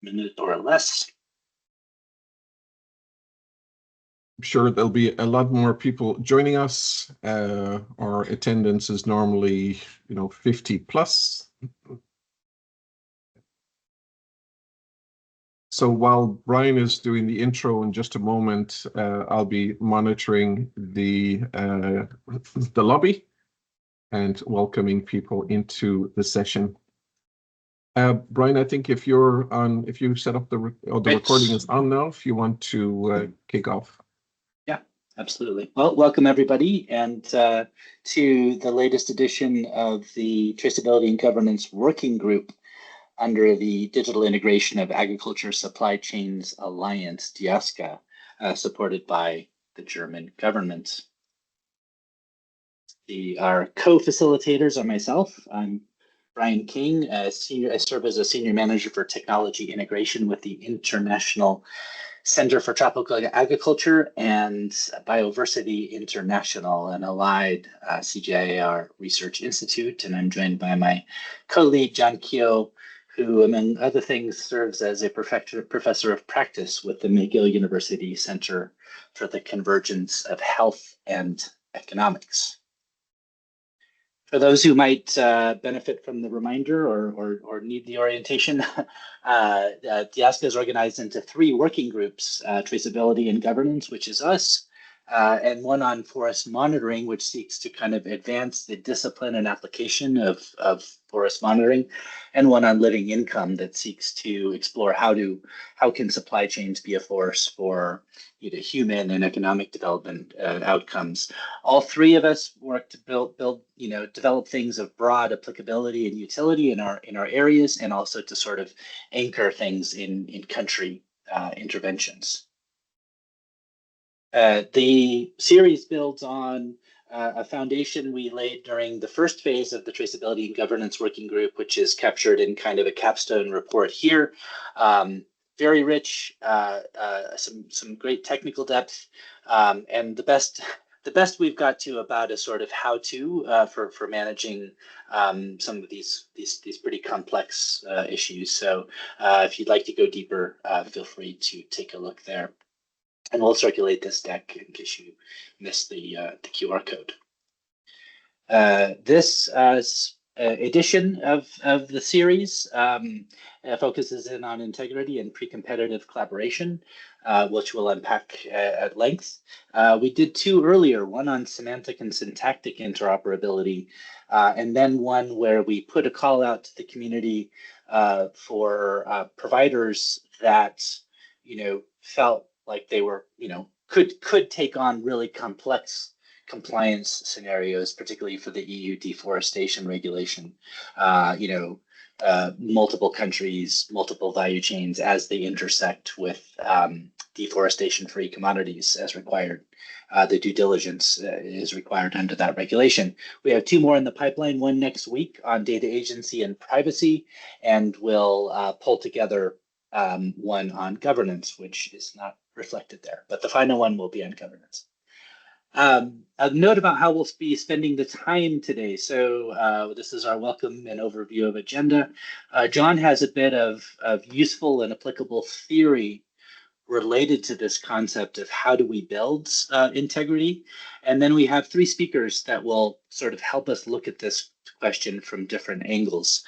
minute or less. I'm sure there'll be a lot more people joining us. Our attendance is normally, 50 plus. So while Brian is doing the intro in just a moment, I'll be monitoring the lobby and welcoming people into the session. Brian, I think if you set up the recording is on now, if you want to kick off. Yeah, absolutely. Well, welcome everybody, and to the latest edition of the Traceability and Governance Working Group under the Digital Integration of Agriculture Supply Chains Alliance, DIASCA, supported by the German government. Our co-facilitators are myself. I'm Brian King. I serve as a senior manager for technology integration with the International Center for Tropical Agriculture and Bioversity International, an allied CGIAR research institute. And I'm joined by my colleague, John Keogh, who, among other things, serves as a professor of practice with the McGill University Center for the Convergence of Health and Economics. For those who might benefit from the reminder or need the orientation, DIASCA is organized into 3 working groups: traceability and governance, which is us, and one on forest monitoring, which seeks to kind of advance the discipline and application of forest monitoring, and one on living income that seeks to explore how can supply chains be a force for human and economic development outcomes. All 3 of us work to develop things of broad applicability and utility in our areas, and also to sort of anchor things in country interventions. The series builds on a foundation we laid during the first phase of the Traceability and Governance Working Group, which is captured in kind of a capstone report here. Very rich, some great technical depth, and the best we've got to about a sort of how-to for managing some of these pretty complex issues. So if you'd like to go deeper, feel free to take a look there. And we'll circulate this deck in case you missed the QR code. This edition of the series focuses in on integrity and pre-competitive collaboration, which we'll unpack at length. We did 2 earlier, one on semantic and syntactic interoperability, and then one where we put a call out to the community for providers that felt like they were could take on really complex compliance scenarios, particularly for the EU deforestation regulation. Multiple countries, multiple value chains as they intersect with deforestation-free commodities as required. The due diligence is required under that regulation. We have 2 more in the pipeline, one next week on data agency and privacy, and we'll pull together one on governance, which is not reflected there, but the final one will be on governance. A note about how we'll be spending the time today. So this is our welcome and overview of agenda. John has a bit of useful and applicable theory related to this concept of how do we build integrity. And then we have 3 speakers that will sort of help us look at this question from different angles.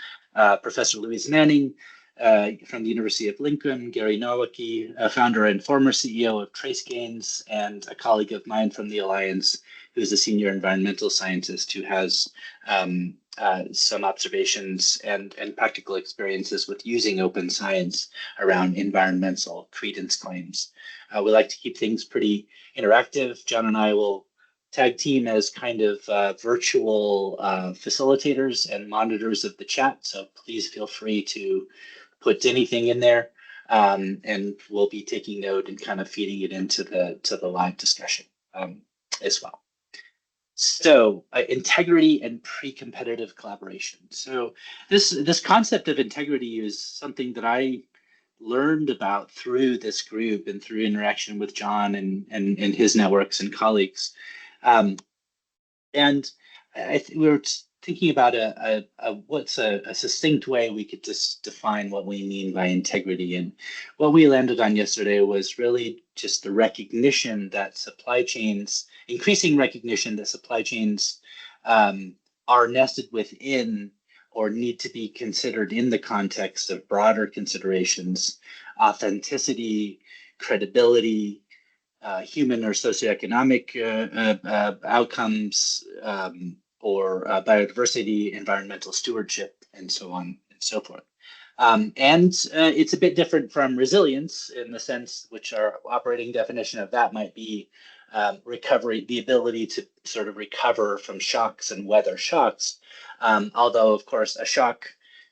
Professor Louise Manning, from the University of Lincoln, Gary Nowicki, founder and former CEO of TraceGains, and a colleague of mine from the Alliance, who's a senior environmental scientist who has some observations and practical experiences with using open science around environmental credence claims. We like to keep things pretty interactive. John and I will tag team as kind of virtual facilitators and monitors of the chat. So please feel free to put anything in there, and we'll be taking note and kind of feeding it into the live discussion as well. So integrity and pre-competitive collaboration. So this concept of integrity is something that I learned about through this group and through interaction with John and his networks and colleagues. And we were thinking about what's a succinct way we could just define what we mean by integrity. And what we landed on yesterday was really just the recognition that increasing recognition that supply chains are nested within or need to be considered in the context of broader considerations: authenticity, credibility, human or socioeconomic outcomes, or biodiversity, environmental stewardship, and so on and so forth. And it's a bit different from resilience in the sense which our operating definition of that might be recovery, the ability to sort of recover from shocks and weather shocks. Although, of course, a shock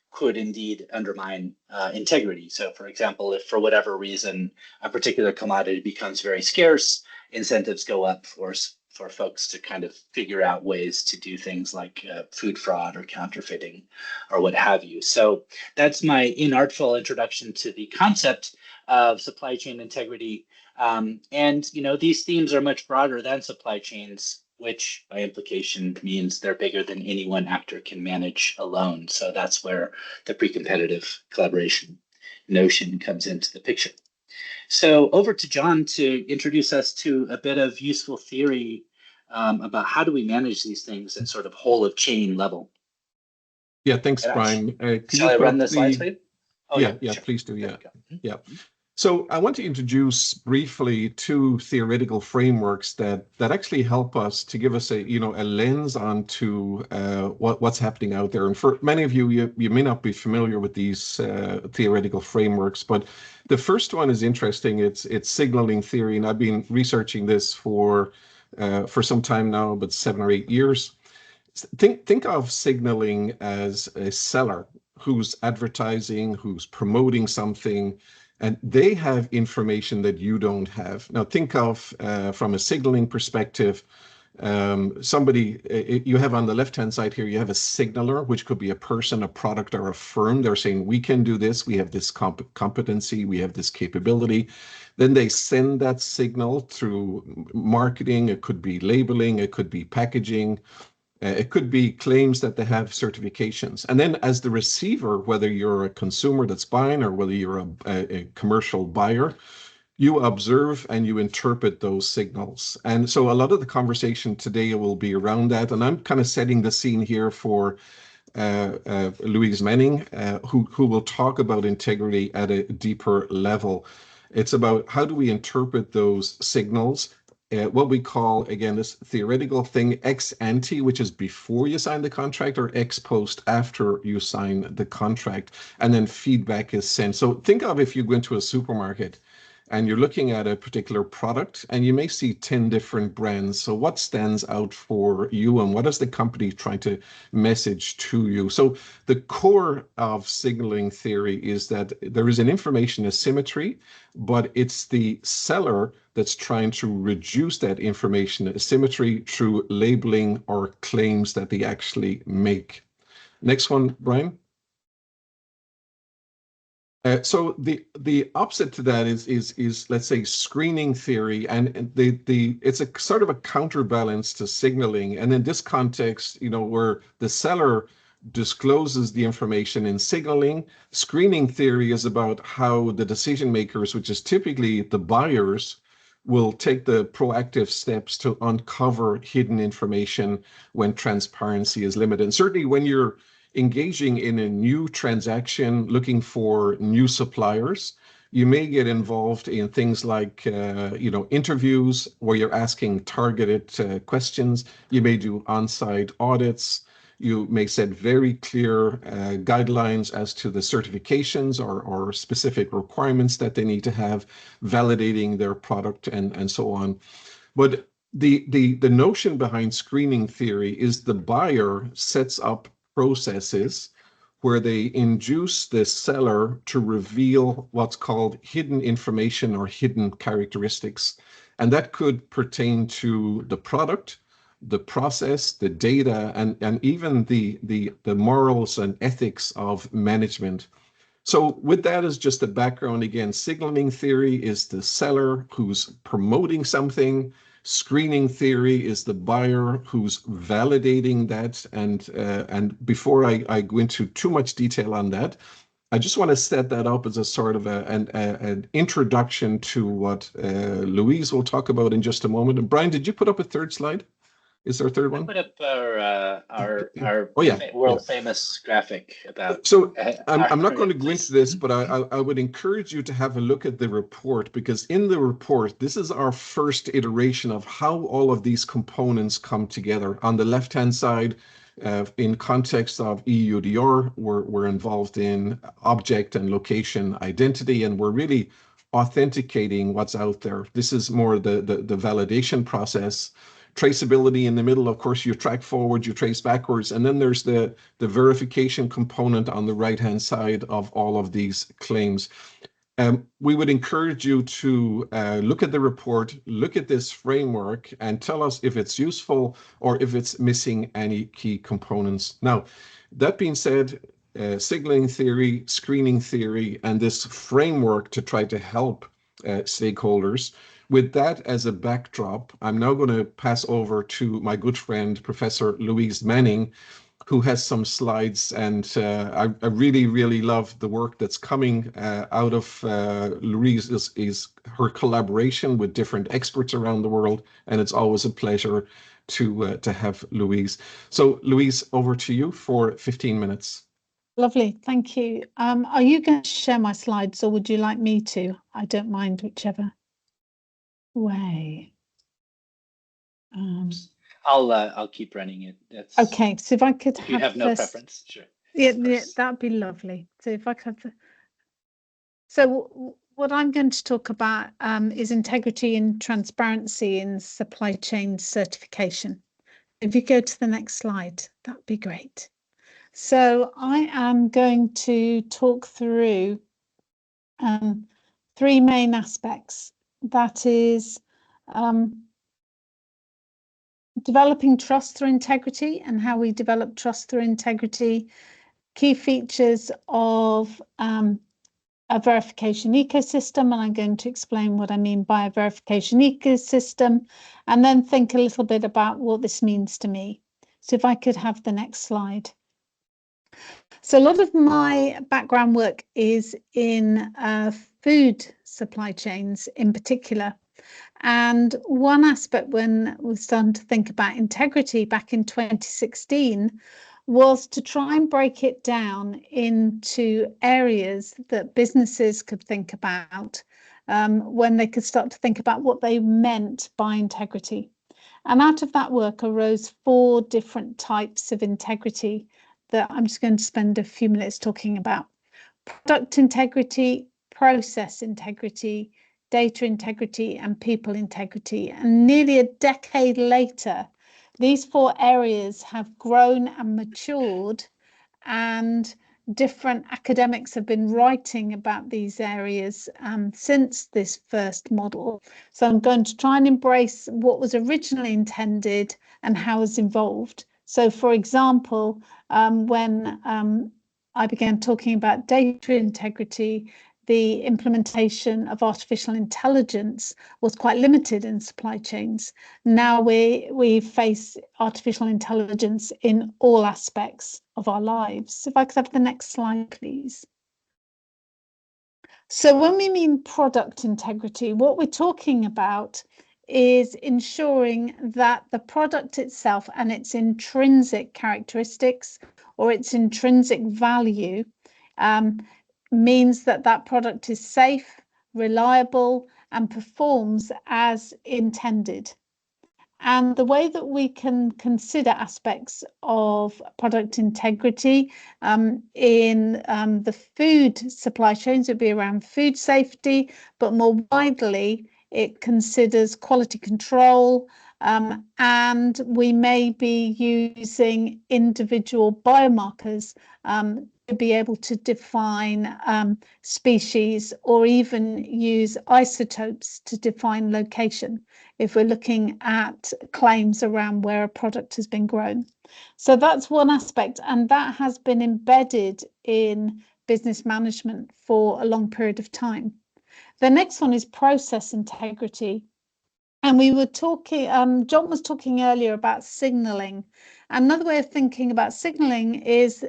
could indeed undermine integrity. So, for example, if for whatever reason a particular commodity becomes very scarce, incentives go up for folks to kind of figure out ways to do things like food fraud or counterfeiting or what have you. So that's my inartful introduction to the concept of supply chain integrity. And these themes are much broader than supply chains, which by implication means they're bigger than any one actor can manage alone. So that's where the pre-competitive collaboration notion comes into the picture. So over to John to introduce us to a bit of useful theory about how do we manage these things at sort of whole of chain level. Yeah, thanks, Brian. Shall I run the slides for you? Oh, yeah, sure. Please do. Yeah. So I want to introduce briefly two theoretical frameworks that actually help us to give us a lens onto what's happening out there. And for many of you, you may not be familiar with these theoretical frameworks, but the first one is interesting. It's signaling theory, and I've been researching this for some time now, but 7 or 8 years. Think of signaling as a seller who's advertising, who's promoting something, and they have information that you don't have. Now, think of, from a signaling perspective, you have on the left-hand side here, you have a signaler, which could be a person, a product, or a firm. They're saying, we can do this, we have this competency, we have this capability. Then they send that signal through marketing. It could be labeling, it could be packaging, it could be claims that they have certifications. And then as the receiver, whether you're a consumer that's buying or whether you're a commercial buyer, you observe and you interpret those signals. And so a lot of the conversation today will be around that. And I'm kind of setting the scene here for Louise Menning, who will talk about integrity at a deeper level. It's about how do we interpret those signals, what we call, again, this theoretical thing, ex ante, which is before you sign the contract, or ex post, after you sign the contract, and then feedback is sent. So think of if you go into a supermarket and you're looking at a particular product and you may see 10 different brands. So what stands out for you and what is the company trying to message to you? So the core of signaling theory is that there is an information asymmetry, but it's the seller that's trying to reduce that information asymmetry through labeling or claims that they actually make. Next one, Brian. So the opposite to that is let's say screening theory, and it's a sort of a counterbalance to signaling. And in this context, where the seller discloses the information in signaling, screening theory is about how the decision makers, which is typically the buyers, will take the proactive steps to uncover hidden information when transparency is limited. And certainly when you're engaging in a new transaction, looking for new suppliers, you may get involved in things like, interviews where you're asking targeted questions. You may do on-site audits. You may set very clear guidelines as to the certifications or specific requirements that they need to have, validating their product and so on. But the notion behind screening theory is the buyer sets up processes where they induce the seller to reveal what's called hidden information or hidden characteristics. And that could pertain to the product, the process, the data, and even the morals and ethics of management. So with that as just a background, again, signaling theory is the seller who's promoting something. Screening theory is the buyer who's validating that. And before I go into too much detail on that, I just want to set that up as a sort of an introduction to what Louise will talk about in just a moment. And Brian, did you put up a third slide? Is there a third one? Put up our Oh yeah, world famous graphic about. So I'm not going to go into this, but I would encourage you to have a look at the report, because in the report, this is our first iteration of how all of these components come together. On the left-hand side, in context of EUDR, we're involved in object and location identity, and we're really authenticating what's out there. This is more the validation process. Traceability in the middle, of course, you track forward, you trace backwards, and then there's the verification component on the right-hand side of all of these claims. We would encourage you to look at the report, look at this framework, and tell us if it's useful or if it's missing any key components. Now, that being said, signaling theory, screening theory, and this framework to try to help stakeholders. With that as a backdrop, I'm now going to pass over to my good friend, Professor Louise Manning, who has some slides. And I really, really love the work that's coming out of Louise is her collaboration with different experts around the world. And it's always a pleasure to have Louise. So Louise, over to you for 15 minutes. Lovely, thank you. Are you going to share my slides, or would you like me to? I don't mind, whichever way. I'll keep running it. That's okay. So if I could if you have no preference, sure. Yeah, that'd be lovely. So if I could. So what I'm going to talk about is integrity and transparency in supply chain certification. If you go to the next slide, that'd be great. So I am going to talk through three main aspects. That is developing trust through integrity and how we develop trust through integrity, key features of a verification ecosystem, and I'm going to explain what I mean by a verification ecosystem, and then think a little bit about what this means to me. So if I could have the next slide. So a lot of my background work is in food supply chains in particular. And one aspect when we started to think about integrity back in 2016 was to try and break it down into areas that businesses could think about when they could start to think about what they meant by integrity. And out of that work arose 4 different types of integrity that I'm just going to spend a few minutes talking about. Product integrity, process integrity, data integrity, and people integrity. And nearly a decade later, these 4 areas have grown and matured, and different academics have been writing about these areas since this first model. So I'm going to try and embrace what was originally intended and how it's evolved. So for example, when I began talking about data integrity, the implementation of artificial intelligence was quite limited in supply chains. Now we face artificial intelligence in all aspects of our lives. If I could have the next slide, please. So when we mean product integrity, what we're talking about is ensuring that the product itself and its intrinsic characteristics or its intrinsic value means that that product is safe, reliable, and performs as intended. And the way that we can consider aspects of product integrity in the food supply chains would be around food safety, but more widely, it considers quality control, and we may be using individual biomarkers to be able to define species, or even use isotopes to define location if we're looking at claims around where a product has been grown. So that's one aspect, and that has been embedded in business management for a long period of time. The next one is process integrity. And we were talking, John was talking earlier about signalling. Another way of thinking about signalling is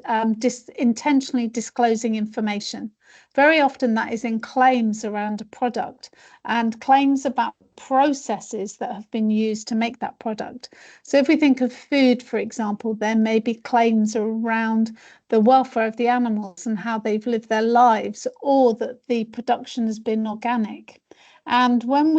intentionally disclosing information. Very often that is in claims around a product and claims about processes that have been used to make that product. So if we think of food, for example, there may be claims around the welfare of the animals and how they've lived their lives, or that the production has been organic. And when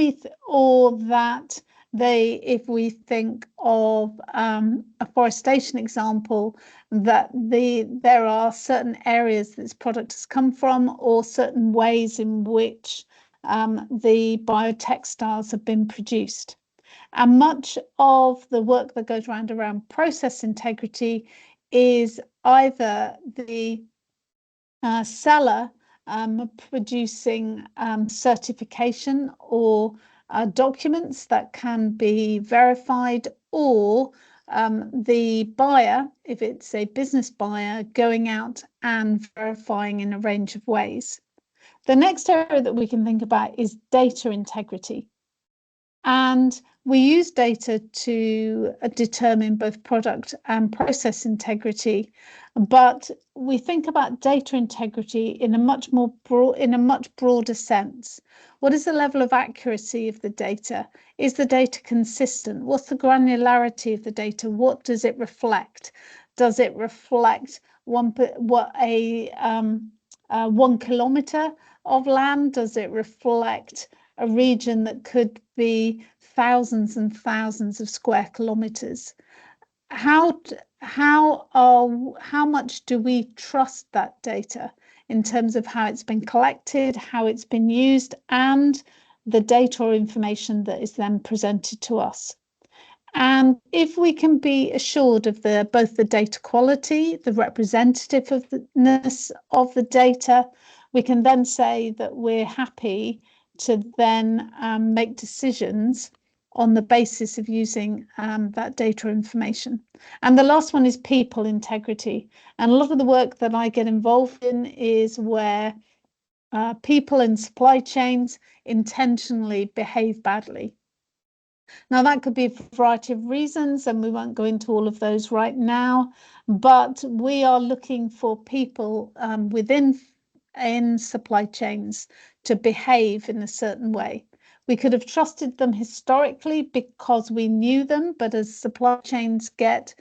if we think of a forestation example, that there are certain areas this product has come from, or certain ways in which the biotextiles have been produced. And much of the work that goes around process integrity is either the seller producing certification or documents that can be verified, or the buyer, if it's a business buyer, going out and verifying in a range of ways. The next area that we can think about is data integrity. And we use data to determine both product and process integrity, but we think about data integrity in a much broader sense. What is the level of accuracy of the data? Is the data consistent? What's the granularity of the data? What does it reflect? Does it reflect 1 kilometer of land? Does it reflect a region that could be thousands and thousands of square kilometers? How much do we trust that data in terms of how it's been collected, how it's been used, and the data or information that is then presented to us? And if we can be assured of both the data quality, the representativeness of the data, we can then say that we're happy to then make decisions on the basis of using that data information. And the last one is people integrity. And a lot of the work that I get involved in is where people in supply chains intentionally behave badly. Now, that could be a variety of reasons, and we won't go into all of those right now, but we are looking for people in supply chains to behave in a certain way. We could have trusted them historically because we knew them, but as supply chains get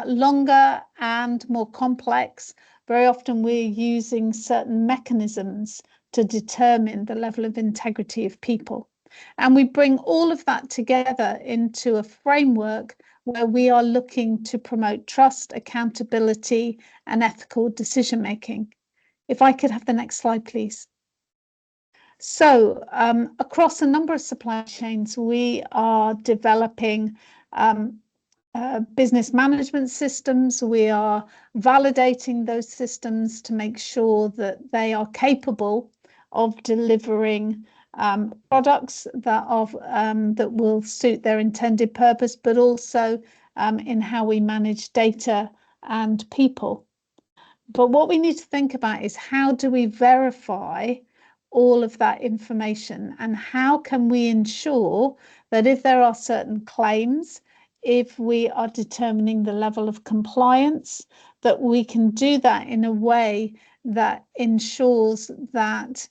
longer and more complex, very often we're using certain mechanisms to determine the level of integrity of people. And we bring all of that together into a framework where we are looking to promote trust, accountability, and ethical decision making. If I could have the next slide, please. So across a number of supply chains, we are developing business management systems. We are validating those systems to make sure that they are capable of delivering products that will suit their intended purpose, but also in how we manage data and people. But what we need to think about is, how do we verify all of that information, and how can we ensure that if there are certain claims, if we are determining the level of compliance, that we can do that in a way that ensures that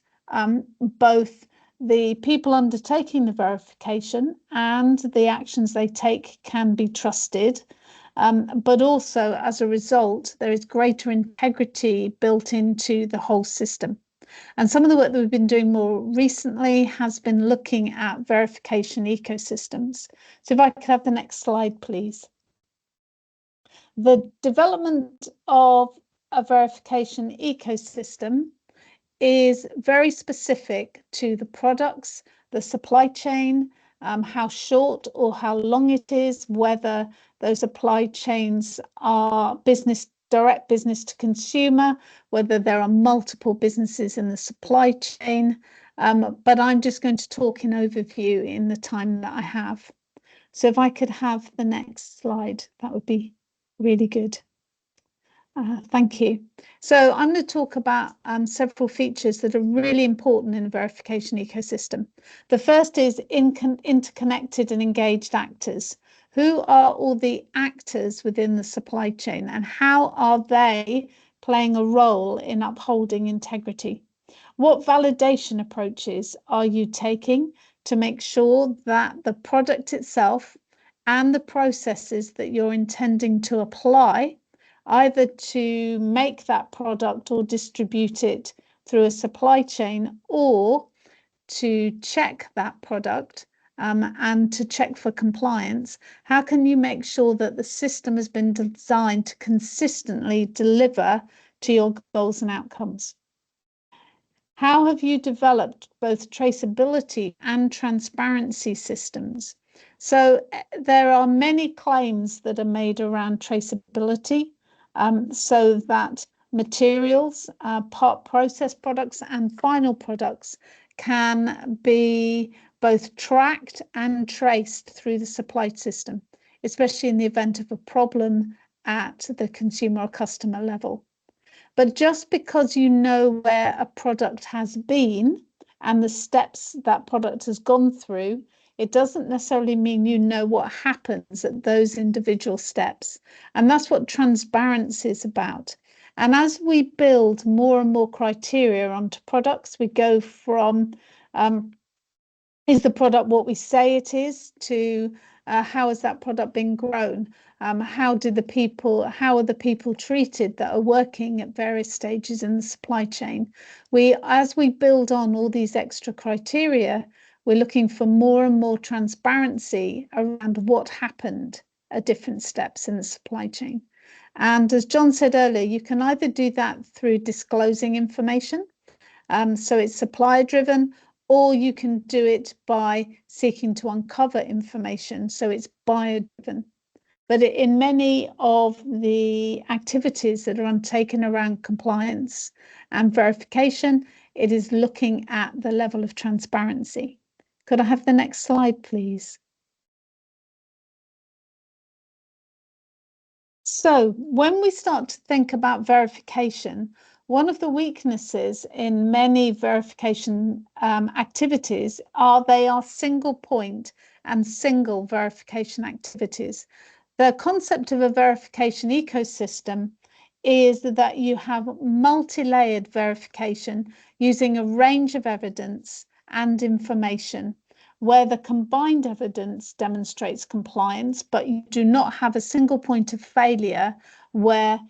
both the people undertaking the verification and the actions they take can be trusted, but also as a result, there is greater integrity built into the whole system. And some of the work that we've been doing more recently has been looking at verification ecosystems. So if I could have the next slide, please. The development of a verification ecosystem is very specific to the products, the supply chain, how short or how long it is, whether those supply chains are direct business to consumer, whether there are multiple businesses in the supply chain. But I'm just going to talk in overview in the time that I have. So if I could have the next slide, that would be really good. Thank you. So I'm going to talk about several features that are really important in the verification ecosystem. The first is interconnected and engaged actors. Who are all the actors within the supply chain, and how are they playing a role in upholding integrity? What validation approaches are you taking to make sure that the product itself and the processes that you're intending to apply, either to make that product or distribute it through a supply chain, or to check that product and to check for compliance, how can you make sure that the system has been designed to consistently deliver to your goals and outcomes? How have you developed both traceability and transparency systems? So there are many claims that are made around traceability, so that materials, processed products and final products can be both tracked and traced through the supply system, especially in the event of a problem at the consumer or customer level. But just because you know where a product has been and the steps that product has gone through, it doesn't necessarily mean you know what happens at those individual steps. And that's what transparency is about. And as we build more and more criteria onto products, we go from is the product what we say it is, to how has that product been grown? How are the people treated that are working at various stages in the supply chain? As we build on all these extra criteria, we're looking for more and more transparency around what happened at different steps in the supply chain. And as John said earlier, you can either do that through disclosing information, so it's supplier driven, or you can do it by seeking to uncover information, so it's buyer driven. But in many of the activities that are undertaken around compliance and verification, it is looking at the level of transparency. Could I have the next slide, please? So when we start to think about verification, one of the weaknesses in many verification activities are they are single point and single verification activities. The concept of a verification ecosystem is that you have multi-layered verification using a range of evidence and information, where the combined evidence demonstrates compliance, but you do not have a single point of failure where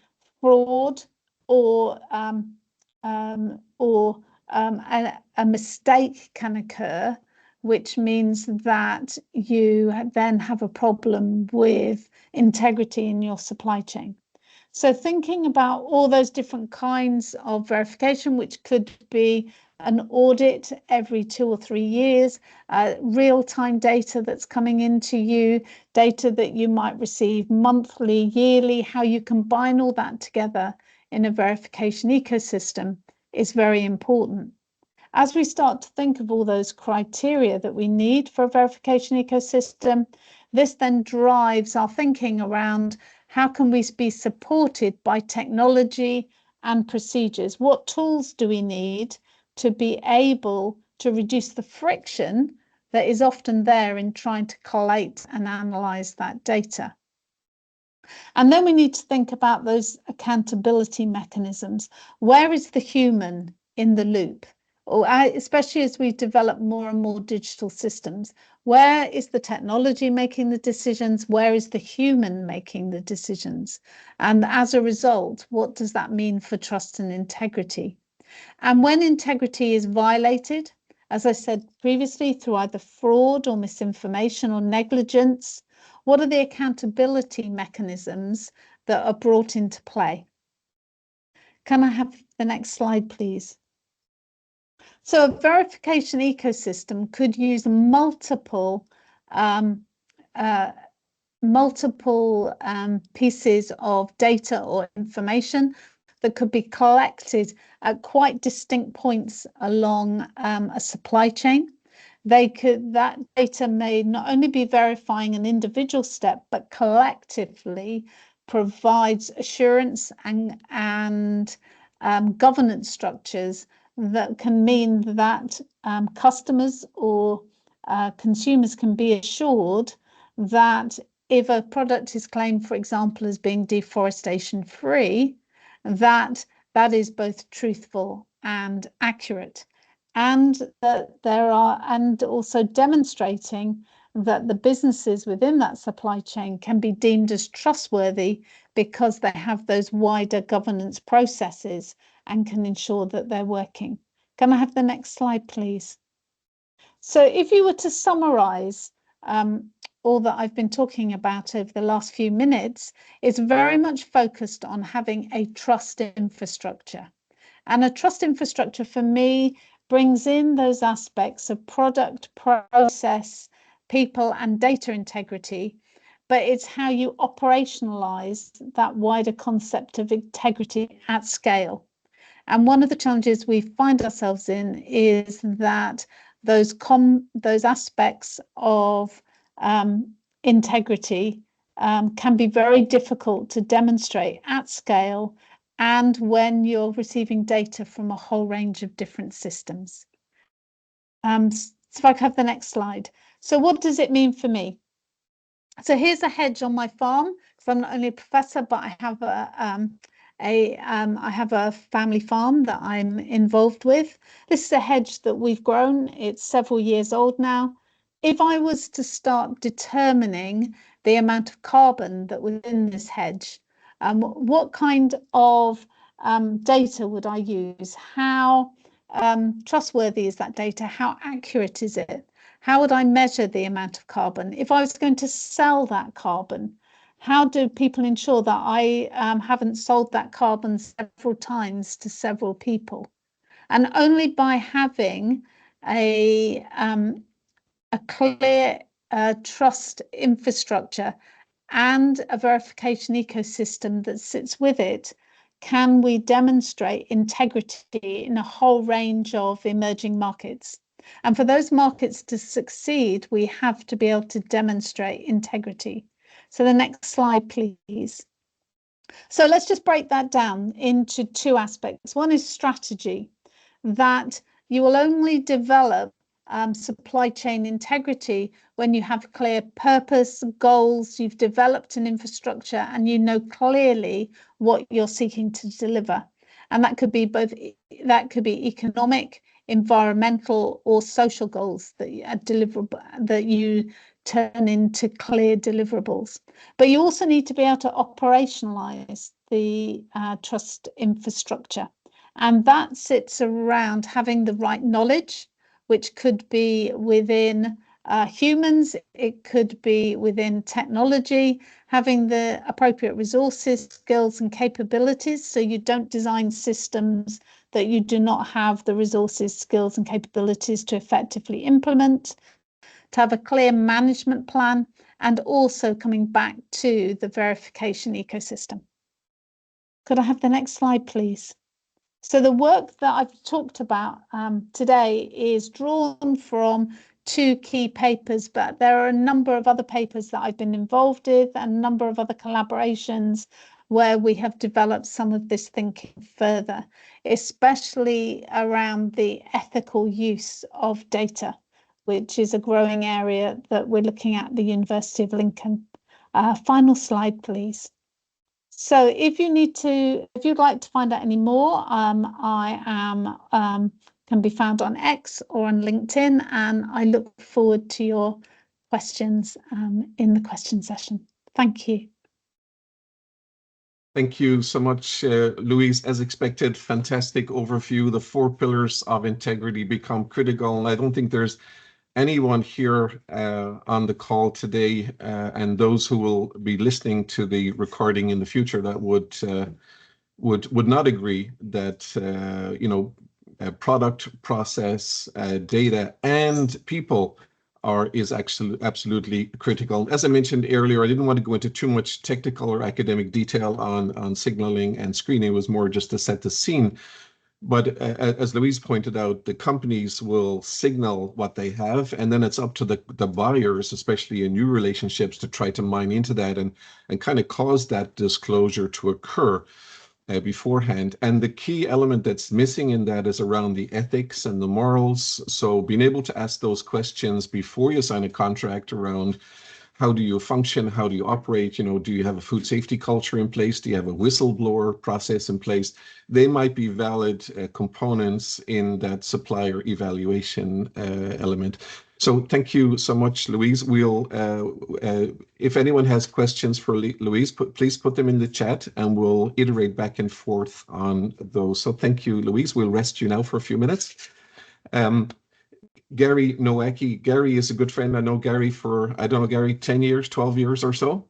fraud or a mistake can occur, which means that you then have a problem with integrity in your supply chain. So thinking about all those different kinds of verification, which could be an audit every 2 or 3 years, real-time data that's coming into you, data that you might receive monthly, yearly, how you combine all that together in a verification ecosystem is very important. As we start to think of all those criteria that we need for a verification ecosystem, this then drives our thinking around how can we be supported by technology and procedures? What tools do we need to be able to reduce the friction that is often there in trying to collate and analyze that data? And then we need to think about those accountability mechanisms. Where is the human in the loop? Or especially as we develop more and more digital systems, where is the technology making the decisions? Where is the human making the decisions? And as a result, what does that mean for trust and integrity? And when integrity is violated, as I said previously, through either fraud or misinformation or negligence, what are the accountability mechanisms that are brought into play? Can I have the next slide, please? So a verification ecosystem could use multiple pieces of data or information that could be collected at quite distinct points along a supply chain. That data may not only be verifying an individual step, but collectively provides assurance and governance structures that can mean that customers or consumers can be assured that if a product is claimed, for example, as being deforestation free, that is both truthful and accurate, and that and also demonstrating that the businesses within that supply chain can be deemed as trustworthy because they have those wider governance processes and can ensure that they're working. Can I have the next slide, please? So if you were to summarize all that I've been talking about over the last few minutes, it's very much focused on having a trust infrastructure. And a trust infrastructure for me brings in those aspects of product, process, people and data integrity, but it's how you operationalize that wider concept of integrity at scale. And one of the challenges we find ourselves in is that those aspects of integrity can be very difficult to demonstrate at scale, and when you're receiving data from a whole range of different systems. So if I could have the next slide. So what does it mean for me? So here's a hedge on my farm, because I'm not only a professor, but I have a family farm that I'm involved with. This is a hedge that we've grown. It's several years old now. If I was to start determining the amount of carbon that was in this hedge, what kind of data would I use? How trustworthy is that data? How accurate is it? How would I measure the amount of carbon? If I was going to sell that carbon, how do people ensure that I haven't sold that carbon several times to several people? And only by having a clear trust infrastructure and a verification ecosystem that sits with it can we demonstrate integrity in a whole range of emerging markets. And for those markets to succeed, we have to be able to demonstrate integrity. So the next slide, please. So let's just break that down into two aspects. One is strategy, that you will only develop supply chain integrity when you have clear purpose, goals, you've developed an infrastructure, and you know clearly what you're seeking to deliver. And that could be economic, environmental, or social goals that you deliverable, that you turn into clear deliverables. But you also need to be able to operationalize the trust infrastructure. And that sits around having the right knowledge, which could be within humans, it could be within technology, having the appropriate resources, skills and capabilities, so you don't design systems that you do not have the resources, skills and capabilities to effectively implement, to have a clear management plan, and also coming back to the verification ecosystem. Could I have the next slide, please? So the work that I've talked about today is drawn from two key papers, but there are a number of other papers that I've been involved with and a number of other collaborations where we have developed some of this thinking further, especially around the ethical use of data, which is a growing area that we're looking at the University of Lincoln. Final slide, please. So if you'd like to find out any more, I can be found on X or on LinkedIn, and I look forward to your questions in the question session. Thank you. Thank you so much, Louise. As expected, fantastic overview. The 4 pillars of integrity become critical, and I don't think there's anyone here on the call today and those who will be listening to the recording in the future that would not agree that product, process, data, and people is absolutely critical. As I mentioned earlier, I didn't want to go into too much technical or academic detail on signaling and screening. It was more just to set the scene. But as Louise pointed out, the companies will signal what they have, and then it's up to the buyers, especially in new relationships, to try to mine into that and kind of cause that disclosure to occur beforehand. And the key element that's missing in that is around the ethics and the morals. So being able to ask those questions before you sign a contract around how do you function, how do you operate, do you have a food safety culture in place, do you have a whistleblower process in place? They might be valid components in that supplier evaluation element. So thank you so much, Louise. We'll, if anyone has questions for Louise, please put them in the chat and we'll iterate back and forth on those. So thank you, Louise. We'll rest you now for a few minutes. Gary Nowacki. Gary is a good friend. I know Gary for, I don't know, Gary, 10 years, 12 years or so.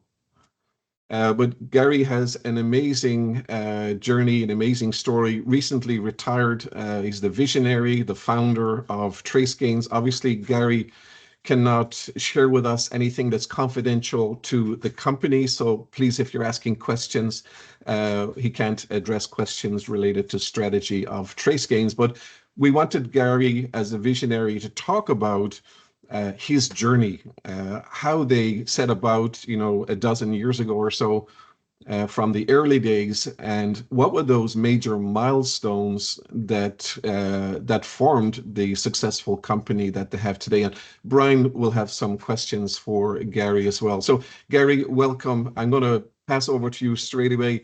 But Gary has an amazing journey, an amazing story. Recently retired. He's the visionary, the founder of TraceGains. Obviously, Gary cannot share with us anything that's confidential to the company. So please, if you're asking questions, he can't address questions related to strategy of TraceGains. But we wanted Gary as a visionary to talk about his journey, how they set about, a dozen years ago or so, from the early days, and what were those major milestones that formed the successful company that they have today. And Brian will have some questions for Gary as well. So Gary, welcome. I'm going to pass over to you straight away.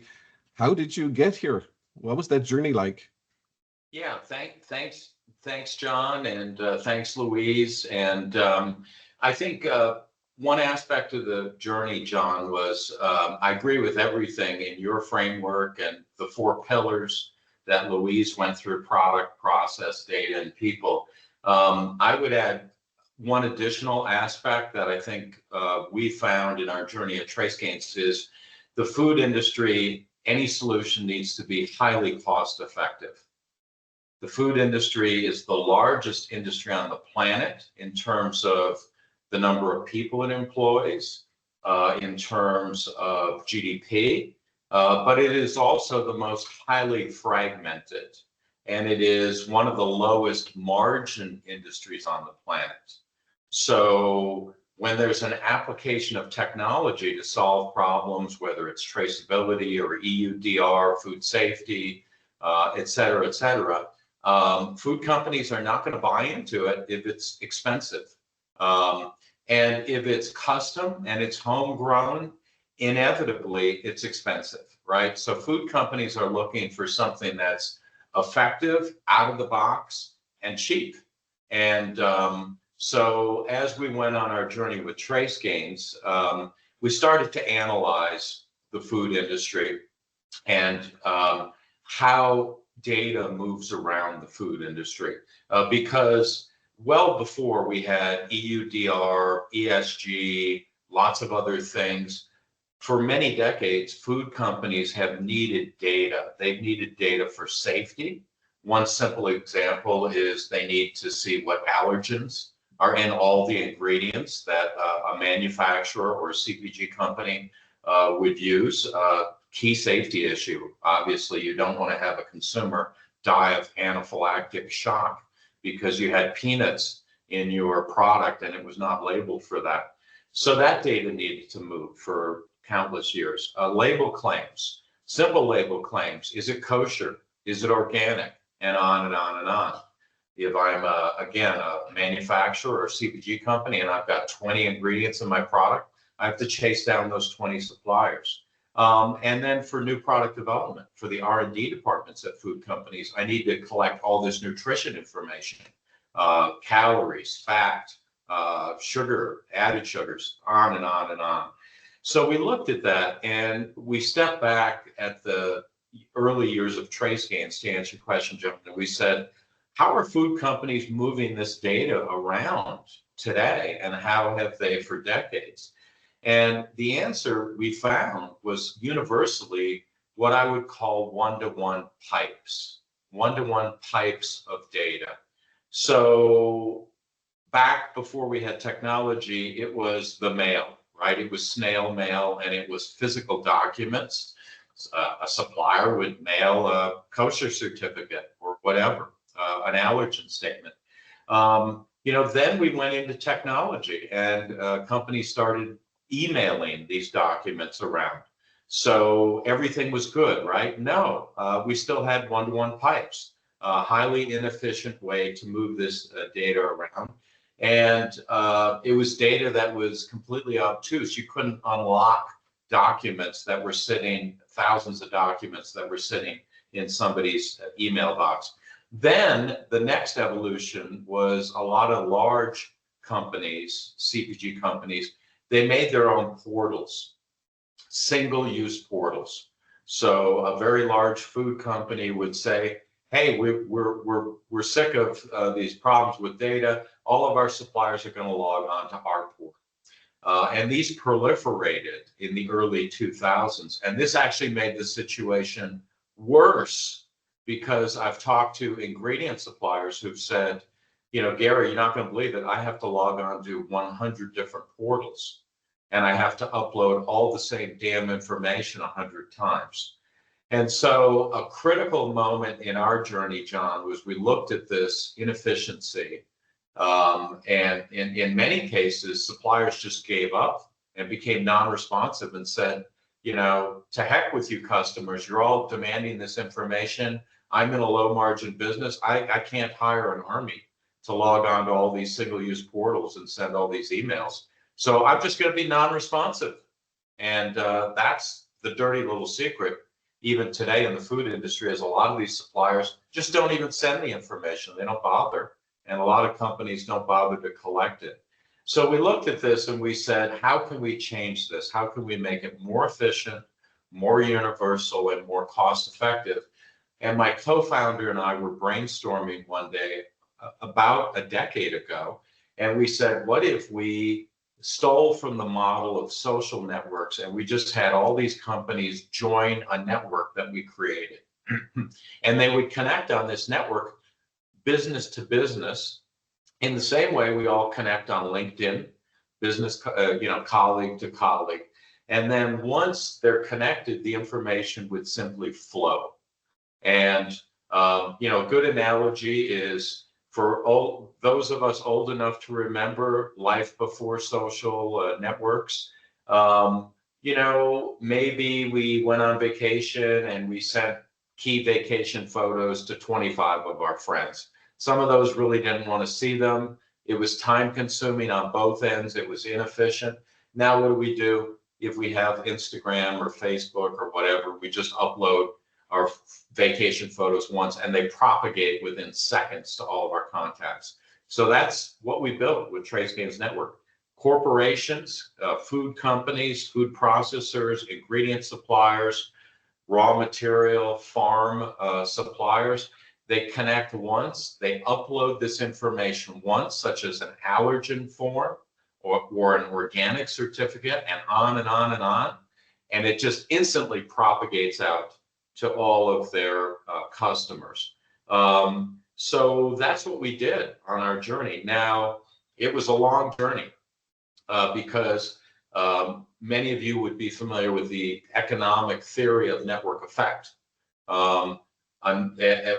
How did you get here? What was that journey like? Yeah, thanks, John, and thanks, Louise. And I think one aspect of the journey, John, was I agree with everything in your framework and the 4 pillars that Louise went through: product, process, data, and people. I would add one additional aspect that I think we found in our journey at TraceGains is the food industry. Any solution needs to be highly cost effective. The food industry is the largest industry on the planet in terms of the number of people it employs, in terms of GDP, but it is also the most highly fragmented, and it is one of the lowest margin industries on the planet. So when there's an application of technology to solve problems, whether it's traceability or EUDR, food safety, et cetera, food companies are not going to buy into it if it's expensive. And if it's custom and it's homegrown, inevitably it's expensive, right? So food companies are looking for something that's effective, out of the box, and cheap. And so as we went on our journey with TraceGains, we started to analyze the food industry and how data moves around the food industry, because well before we had EUDR, ESG, lots of other things, for many decades, food companies have needed data. They've needed data for safety. One simple example is they need to see what allergens are in all the ingredients that a manufacturer or a CPG company would use. Key safety issue. Obviously, you don't want to have a consumer die of anaphylactic shock because you had peanuts in your product and it was not labeled for that. So that data needed to move for countless years. Label claims, simple label claims. Is it kosher? Is it organic? And on and on and on. If I'm, again, a manufacturer or CPG company and I've got 20 ingredients in my product, I have to chase down those 20 suppliers. And then for new product development, for the R&D departments at food companies, I need to collect all this nutrition information, calories, fat, sugar, added sugars, on and on and on. So we looked at that and we stepped back at the early years of TraceGains to answer your question, John, and we said, how are food companies moving this data around today and how have they for decades? And the answer we found was universally what I would call one-to-one pipes of data. So back before we had technology, it was the mail, right? It was snail mail and it was physical documents. A supplier would mail a kosher certificate or whatever, an allergen statement. Then we went into technology, and companies started emailing these documents around. So everything was good, right? No, we still had one-to-one pipes, a highly inefficient way to move this data around. And it was data that was completely obtuse. You couldn't unlock documents that were sitting, thousands of documents that were sitting in somebody's email box. Then the next evolution was a lot of large companies, CPG companies, they made their own portals, single-use portals. So a very large food company would say, hey, we're sick of these problems with data. All of our suppliers are going to log on to our portal. And these proliferated in the early 2000s. And this actually made the situation worse, because I've talked to ingredient suppliers who've said, Gary, you're not going to believe it. I have to log on to 100 different portals, and I have to upload all the same damn information 100 times. And so a critical moment in our journey, John, was we looked at this inefficiency. And in many cases, suppliers just gave up and became non-responsive and said, to heck with you customers, you're all demanding this information. I'm in a low margin business. I can't hire an army to log on to all these single-use portals and send all these emails. So I'm just going to be non-responsive. And that's the dirty little secret. Even today in the food industry, is a lot of these suppliers just don't even send the information. They don't bother. And a lot of companies don't bother to collect it. So we looked at this and we said, how can we change this? How can we make it more efficient, more universal, and more cost effective? And my co-founder and I were brainstorming one day about a decade ago, and we said, what if we stole from the model of social networks and we just had all these companies join a network that we created? And they would connect on this network business to business in the same way we all connect on LinkedIn, business, colleague to colleague. And then once they're connected, the information would simply flow. And, a good analogy is for those of us old enough to remember life before social networks, maybe we went on vacation and we sent key vacation photos to 25 of our friends. Some of those really didn't want to see them. It was time consuming on both ends. It was inefficient. Now, what do? If we have Instagram or Facebook or whatever, we just upload our vacation photos once and they propagate within seconds to all of our contacts. So that's what we built with TraceGains Network. Corporations, food companies, food processors, ingredient suppliers, raw material, farm suppliers, they connect once, they upload this information once, such as an allergen form or an organic certificate, and on and on and on. And it just instantly propagates out to all of their customers. So that's what we did on our journey. Now, it was a long journey because many of you would be familiar with the economic theory of network effect,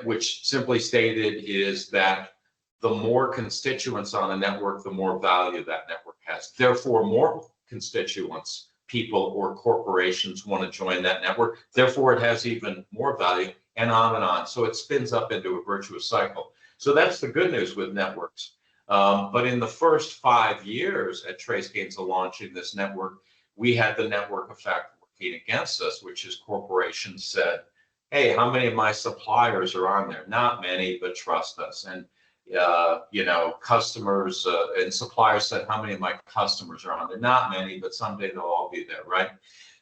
which simply stated is that the more constituents on a network, the more value that network has. Therefore, more constituents, people or corporations want to join that network. Therefore, it has even more value, and on and on. So it spins up into a virtuous cycle. So that's the good news with networks. But in the first 5 years at TraceGains of launching this network, we had the network effect working against us, which is corporations said, hey, how many of my suppliers are on there? Not many, but trust us. And customers and suppliers said, how many of my customers are on there? Not many, but someday they'll all be there, right?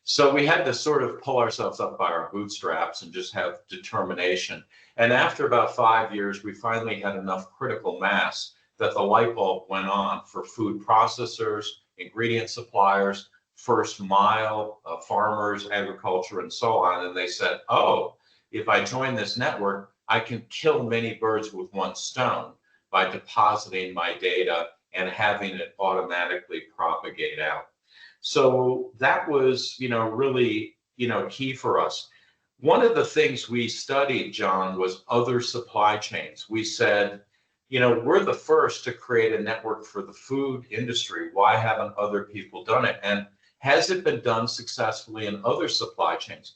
So we had to sort of pull ourselves up by our bootstraps and just have determination. And after about 5 years, we finally had enough critical mass that the light bulb went on for food processors, ingredient suppliers, first mile, farmers, agriculture, and so on. And they said, oh, if I join this network, I can kill many birds with one stone by depositing my data and having it automatically propagate out. So that was, really, key for us. One of the things we studied, John, was other supply chains. We said, you know, we're the first to create a network for the food industry. Why haven't other people done it? And has it been done successfully in other supply chains?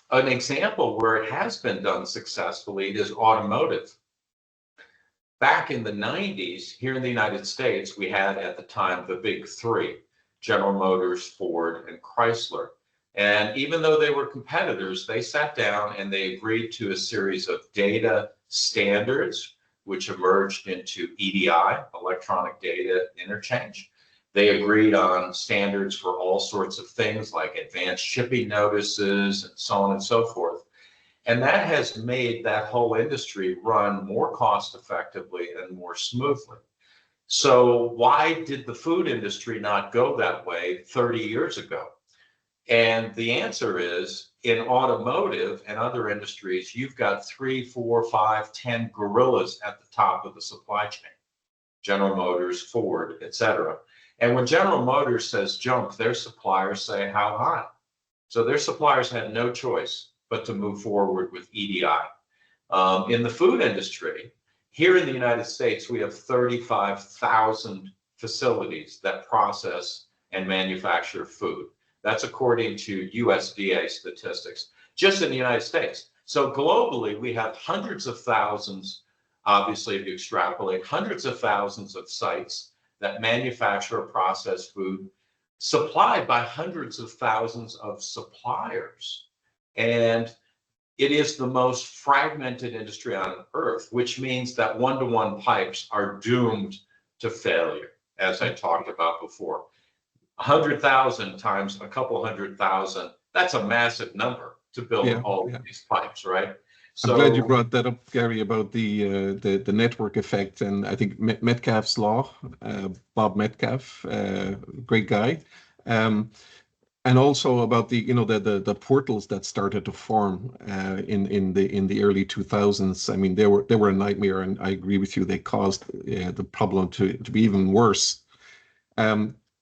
An example where it has been done successfully is automotive. Back in the 90s, here in the United States, we had at the time the big three, General Motors, Ford, and Chrysler. And even though they were competitors, they sat down and they agreed to a series of data standards, which emerged into EDI, electronic data interchange. They agreed on standards for all sorts of things like advanced shipping notices and so on and so forth. And that has made that whole industry run more cost effectively and more smoothly. So why did the food industry not go that way 30 years ago? And the answer is, in automotive and other industries, you've got 3, 4, 5, 10 gorillas at the top of the supply chain. General Motors, Ford, et cetera. And when General Motors says jump, their suppliers say how high. So their suppliers had no choice but to move forward with EDI. In the food industry, here in the United States, we have 35,000 facilities that process and manufacture food. That's according to USDA statistics, just in the United States. So globally, we have hundreds of thousands, obviously, if you extrapolate, hundreds of thousands of sites that manufacture or process food, supplied by hundreds of thousands of suppliers. And it is the most fragmented industry on earth, which means that one-to-one pipes are doomed to failure, as I talked about before. 100,000 times a couple 100,000, that's a massive number to build all of these pipes, right? So, I'm glad you brought that up, Gary, about the network effect. And I think Metcalfe's law, Bob Metcalfe, great guy. And also about the portals that started to form in the early 2000s. I mean, they were a nightmare, and I agree with you. They caused the problem to be even worse.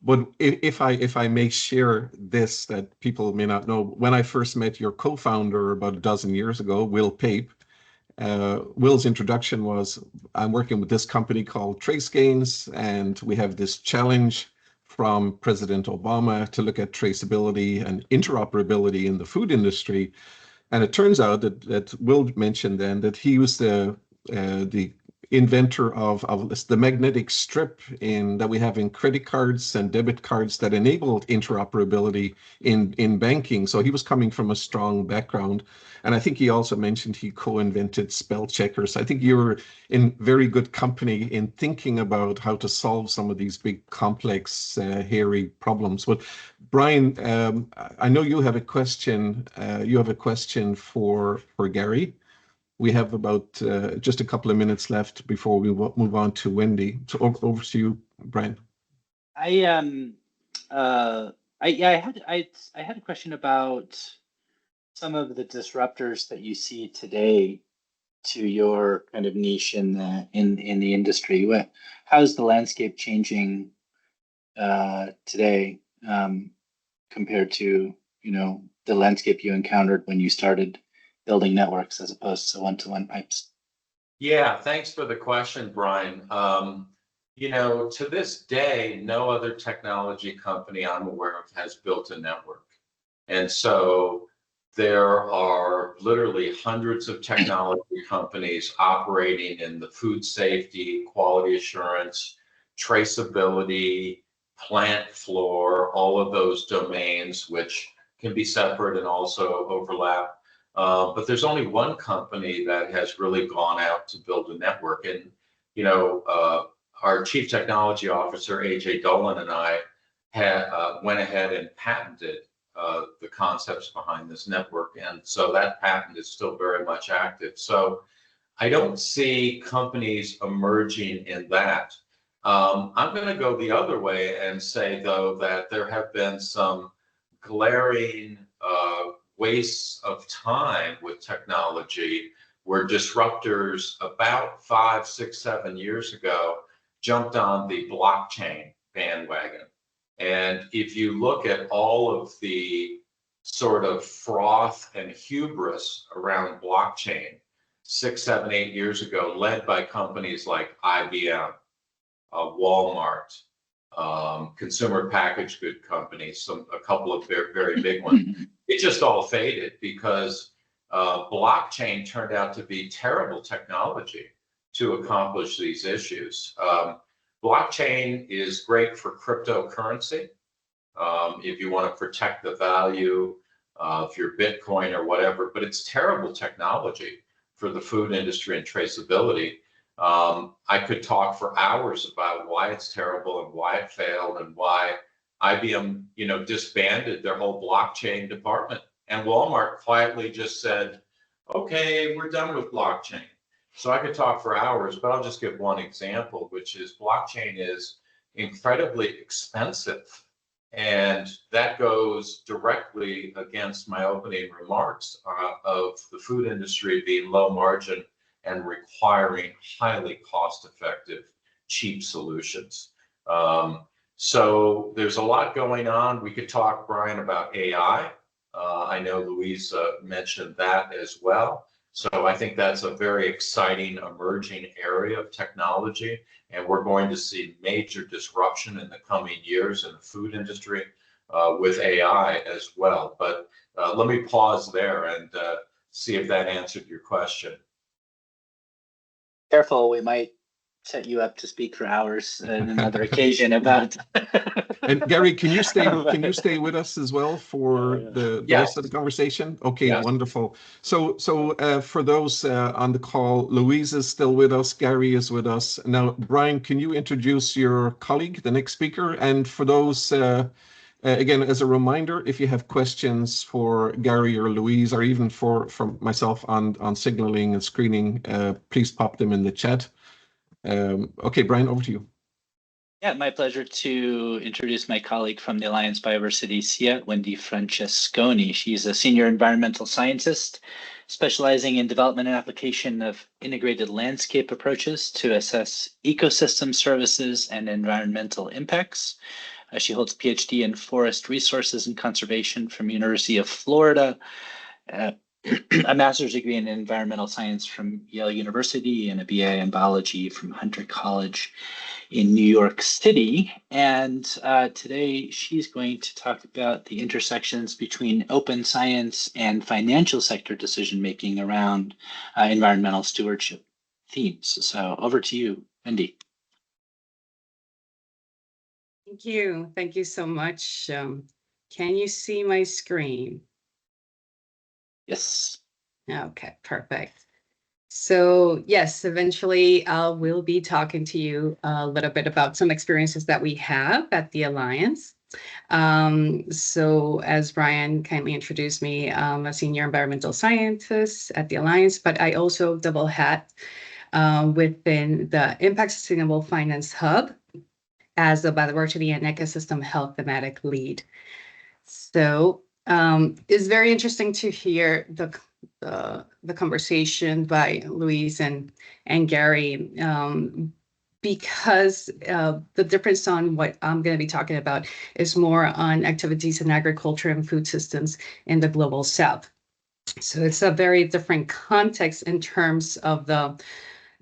But if I may share this that people may not know, when I first met your co-founder about a dozen years ago, Will Pape, Will's introduction was, I'm working with this company called TraceGains, and we have this challenge from President Obama to look at traceability and interoperability in the food industry. And it turns out that Will mentioned then that he was the inventor of the magnetic strip that we have in credit cards and debit cards that enabled interoperability in banking. So he was coming from a strong background. And I think he also mentioned he co-invented spell checkers. I think you were in very good company in thinking about how to solve some of these big, complex, hairy problems. But Brian, I know you have a question. You have a question for Gary. We have about just a couple of minutes left before we move on to Wendy. So over to you, Brian. I had a question about some of the disruptors that you see today to your kind of niche in the industry. How's the landscape changing today compared to the landscape you encountered when you started building networks as opposed to one-to-one pipes? Yeah, thanks for the question, Brian. To this day, no other technology company I'm aware of has built a network. And so there are literally hundreds of technology companies operating in the food safety, quality assurance, traceability, plant floor, all of those domains, which can be separate and also overlap. But there's only one company that has really gone out to build a network. And, our chief technology officer, AJ Dolan, and I went ahead and patented the concepts behind this network. And so that patent is still very much active. So I don't see companies emerging in that. I'm going to go the other way and say, though, that there have been some glaring wastes of time with technology where disruptors about 5, 6, 7 years ago jumped on the blockchain bandwagon. And if you look at all of the sort of froth and hubris around blockchain 6, 7, 8 years ago, led by companies like IBM, Walmart, consumer packaged good companies, a couple of very, very big ones. It just all faded because blockchain turned out to be terrible technology to accomplish these issues. Blockchain is great for cryptocurrency. If you want to protect the value of your Bitcoin or whatever, but it's terrible technology for the food industry and traceability. I could talk for hours about why it's terrible and why it failed and why IBM, disbanded their whole blockchain department. And Walmart quietly just said, okay, we're done with blockchain. So I could talk for hours, but I'll just give one example, which is blockchain is incredibly expensive. And that goes directly against my opening remarks of the food industry being low margin and requiring highly cost-effective, cheap solutions. So there's a lot going on. We could talk, Brian, about AI. I know Louise mentioned that as well. So I think that's a very exciting emerging area of technology, and we're going to see major disruption in the coming years in the food industry with AI as well. But let me pause there and see if that answered your question. Careful, we might set you up to speak for hours on another occasion about. And Gary, can you stay with us as well for the rest of the conversation? Okay, yes. Wonderful. So for those on the call, Louise is still with us, Gary is with us. Now, Brian, can you introduce your colleague, the next speaker? And for those, again, as a reminder, if you have questions for Gary or Louise, or even for myself on signaling and screening, please pop them in the chat. Okay, Brian, over to you. Yeah, my pleasure to introduce my colleague from the Alliance Biodiversity SIA, Wendy Francesconi. She's a senior environmental scientist specializing in development and application of integrated landscape approaches to assess ecosystem services and environmental impacts. She holds a PhD in forest resources and conservation from University of Florida, a master's degree in environmental science from Yale University, and a BA in biology from Hunter College in New York City. And today she's going to talk about the intersections between open science and financial sector decision-making around environmental stewardship themes. So over to you, Wendy. Thank you. Thank you so much. Can you see my screen? Yes. Okay, perfect. So yes, eventually I will be talking to you a little bit about some experiences that we have at the Alliance. So as Brian kindly introduced me, I'm a senior environmental scientist at the Alliance, but I also double hat within the Impact Sustainable Finance Hub as the biodiversity and ecosystem health thematic lead. So it's very interesting to hear the conversation by Louise and Gary, because the difference on what I'm going to be talking about is more on activities in agriculture and food systems in the global south. So it's a very different context in terms of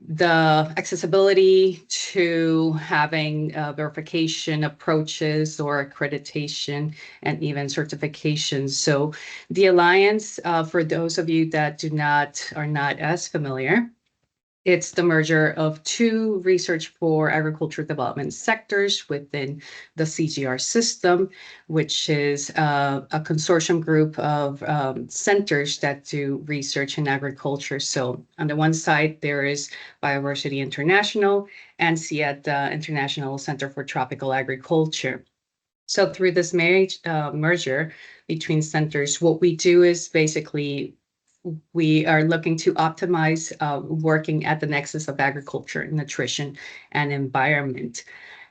the accessibility to having verification approaches or accreditation and even certifications. So the Alliance, for those of you that are not as familiar, it's the merger of two research for agriculture development sectors within the CGR system, which is a consortium group of centers that do research in agriculture. So on the one side, there is Biodiversity International and CIAT, the International Center for Tropical Agriculture. So through this merger between centers, what we do is basically we are looking to optimize working at the nexus of agriculture, nutrition, and environment.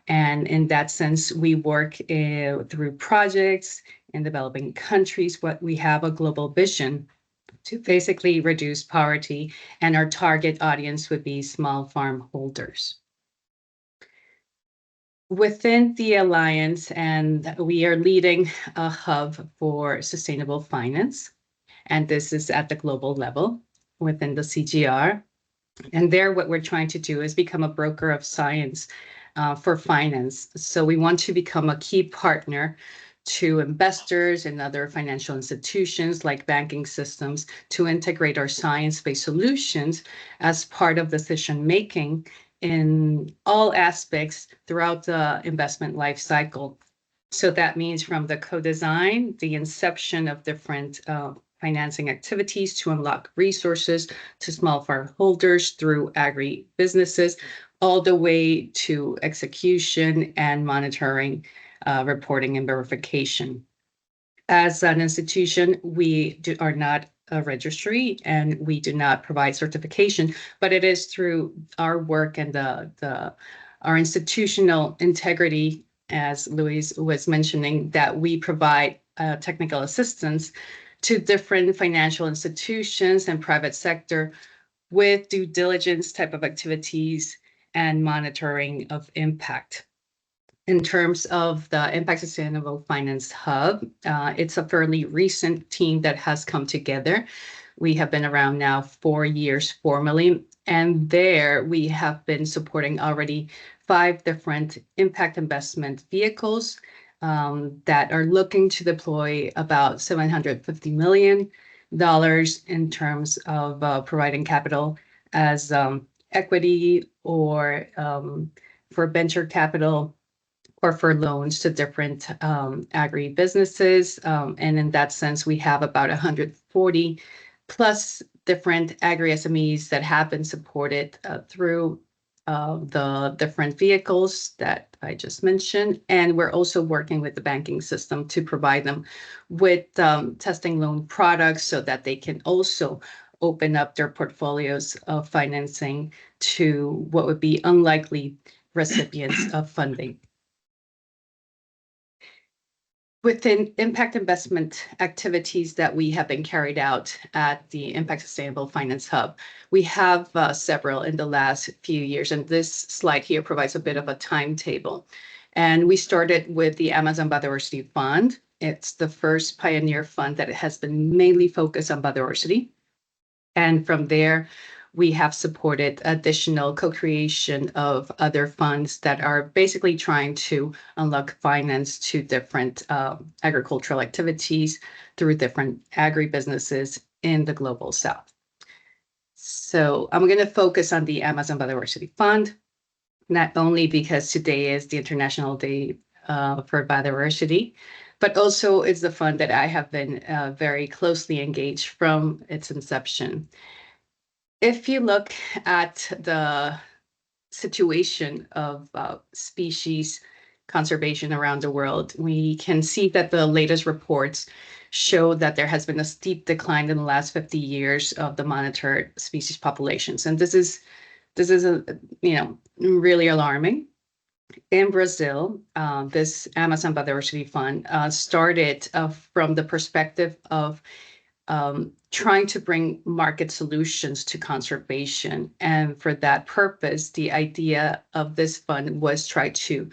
And in that sense, we work through projects in developing countries. What we have a global vision to basically reduce poverty, and our target audience would be small farm holders. within the Alliance, and we are leading a hub for sustainable finance. And this is at the global level within the CGR. And there, what we're trying to do is become a broker of science for finance. So we want to become a key partner to investors and other financial institutions like banking systems to integrate our science-based solutions as part of decision-making in all aspects throughout the investment life cycle. So that means from the co-design, the inception of different financing activities to unlock resources to small farm holders through agri-businesses, all the way to execution and monitoring, reporting and verification. As an institution, we are not a registry and we do not provide certification, but it is through our work and our institutional integrity, as Luis was mentioning, that we provide technical assistance to different financial institutions and private sector with due diligence type of activities and monitoring of impact. In terms of the Impact Sustainable Finance Hub, it's a fairly recent team that has come together. We have been around now 4 years formally, and there we have been supporting already 5 different impact investment vehicles that are looking to deploy about $750 million in terms of providing capital as equity or for venture capital or for loans to different agri-businesses. And in that sense, we have about 140 plus different agri-SMEs that have been supported through the different vehicles that I just mentioned. And we're also working with the banking system to provide them with testing loan products so that they can also open up their portfolios of financing to what would be unlikely recipients of funding. Within impact investment activities that we have been carried out at the Impact Sustainable Finance Hub, we have several in the last few years, and this slide here provides a bit of a timetable. And we started with the Amazon Biodiversity Fund. It's the first pioneer fund that has been mainly focused on biodiversity. And from there, we have supported additional co-creation of other funds that are basically trying to unlock finance to different agricultural activities through different agribusinesses in the global south. So I'm going to focus on the Amazon Biodiversity Fund, not only because today is the International Day for Biodiversity, but also it's the fund that I have been very closely engaged from its inception. If you look at the situation of species conservation around the world, we can see that the latest reports show that there has been a steep decline in the last 50 years of the monitored species populations. And this is really alarming. In Brazil, this Amazon Biodiversity Fund started from the perspective of trying to bring market solutions to conservation. And for that purpose, the idea of this fund was try to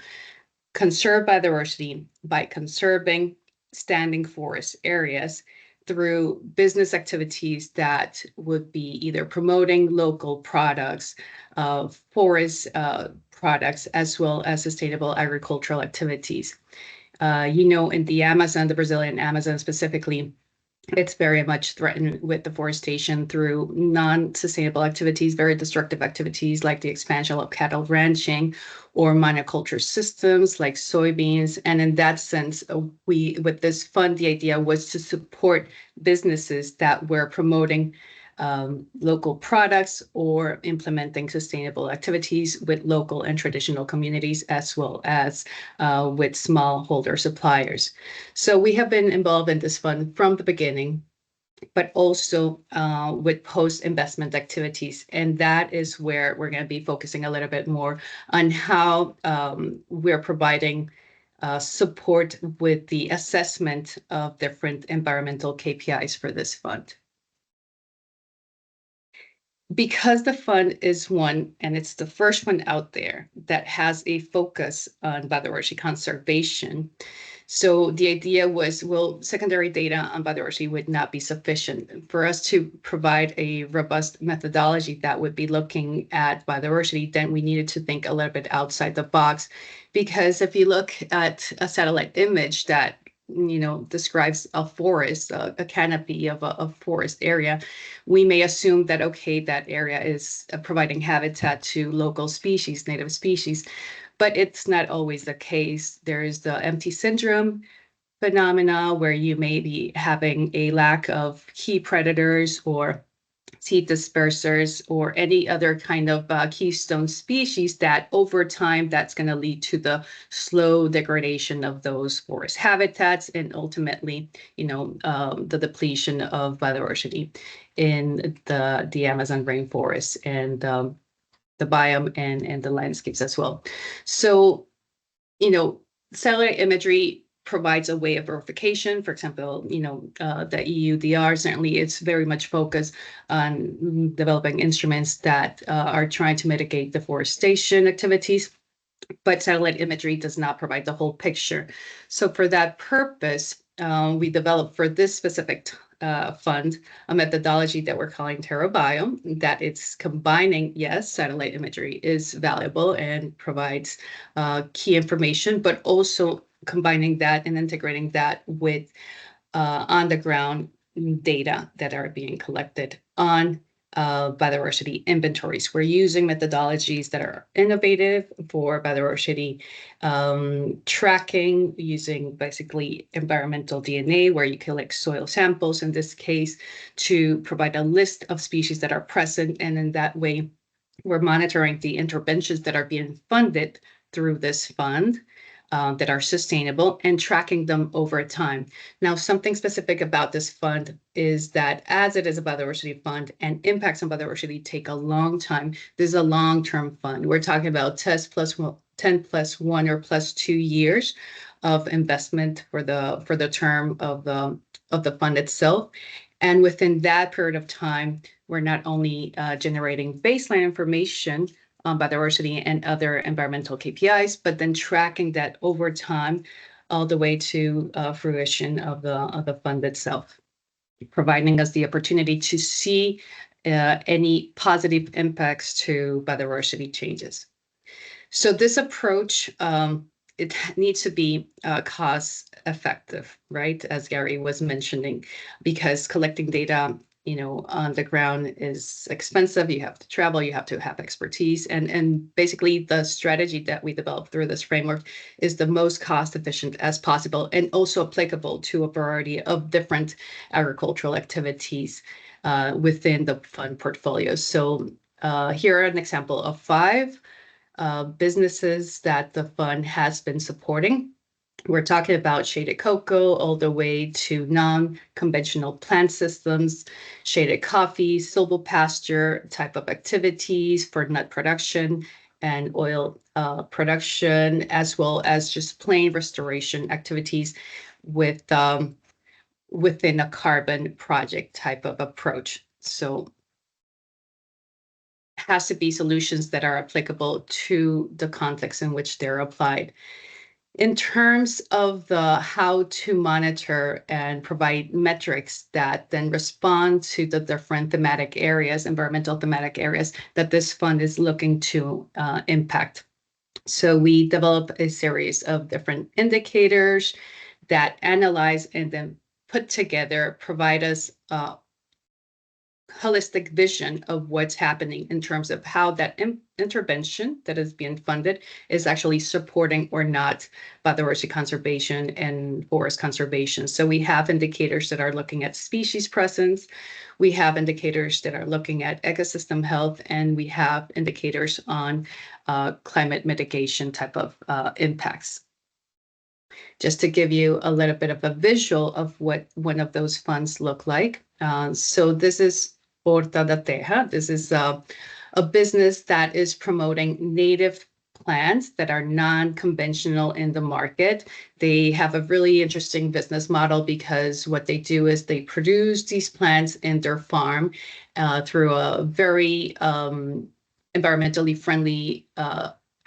conserve biodiversity by conserving standing forest areas through business activities that would be either promoting local products, forest products, as well as sustainable agricultural activities. In the Amazon, the Brazilian Amazon specifically, it's very much threatened with deforestation through non-sustainable activities, very destructive activities like the expansion of cattle ranching or monoculture systems like soybeans. And in that sense, with this fund, the idea was to support businesses that were promoting local products or implementing sustainable activities with local and traditional communities, as well as with smallholder suppliers. So we have been involved in this fund from the beginning, but also with post-investment activities. And that is where we're going to be focusing a little bit more on how we're providing support with the assessment of different environmental KPIs for this fund. because the fund is one, and it's the first one out there that has a focus on biodiversity conservation. So the idea was, well, secondary data on biodiversity would not be sufficient for us to provide a robust methodology that would be looking at biodiversity. Then we needed to think a little bit outside the box, because if you look at a satellite image that describes a forest, a canopy of a forest area, we may assume that, okay, that area is providing habitat to local species, native species, but it's not always the case. There is the empty syndrome phenomena where you may be having a lack of key predators or seed dispersers or any other kind of keystone species that over time that's going to lead to the slow degradation of those forest habitats and ultimately the depletion of biodiversity in the Amazon rainforest and the biome and the landscapes as well. So satellite imagery provides a way of verification. For example, the EUDR, certainly it's very much focused on developing instruments that are trying to mitigate deforestation activities, but satellite imagery does not provide the whole picture. So for that purpose, we developed for this specific fund a methodology that we're calling TerraBiome, that it's combining, yes, satellite imagery is valuable and provides key information, but also combining that and integrating that with on the ground data that are being collected on biodiversity inventories. We're using methodologies that are innovative for biodiversity tracking, using basically environmental DNA, where you collect soil samples in this case to provide a list of species that are present. And in that way, we're monitoring the interventions that are being funded through this fund that are sustainable and tracking them over time. Now, something specific about this fund is that as it is a biodiversity fund and impacts on biodiversity take a long time, this is a long-term fund. We're talking about 10 plus 1 or plus 2 years of investment for the term of the fund itself. And within that period of time, we're not only generating baseline information on biodiversity and other environmental KPIs, but then tracking that over time all the way to fruition of the fund itself, providing us the opportunity to see any positive impacts to biodiversity changes. So this approach, it needs to be cost effective, right? As Gary was mentioning, because collecting data on the ground is expensive. You have to travel, you have to have expertise. And basically the strategy that we developed through this framework is the most cost efficient as possible and also applicable to a variety of different agricultural activities within the fund portfolio. So here are an example of 5 businesses that the fund has been supporting. We're talking about shaded cocoa all the way to non-conventional plant systems, shaded coffee, silvopasture type of activities for nut production and oil production, as well as just plain restoration activities with within a carbon project type of approach. So it has to be solutions that are applicable to the context in which they're applied. In terms of the how to monitor and provide metrics that then respond to the different thematic areas, environmental thematic areas that this fund is looking to impact. So we develop a series of different indicators that analyze and then put together, provide us holistic vision of what's happening in terms of how that intervention that is being funded is actually supporting or not biodiversity conservation and forest conservation. So we have indicators that are looking at species presence, we have indicators that are looking at ecosystem health, and we have indicators on climate mitigation type of impacts. Just to give you a little bit of a visual of what one of those funds look like. So this is Horta da Terra. This is a business that is promoting native plants that are non-conventional in the market. They have a really interesting business model because what they do is they produce these plants in their farm through a very environmentally friendly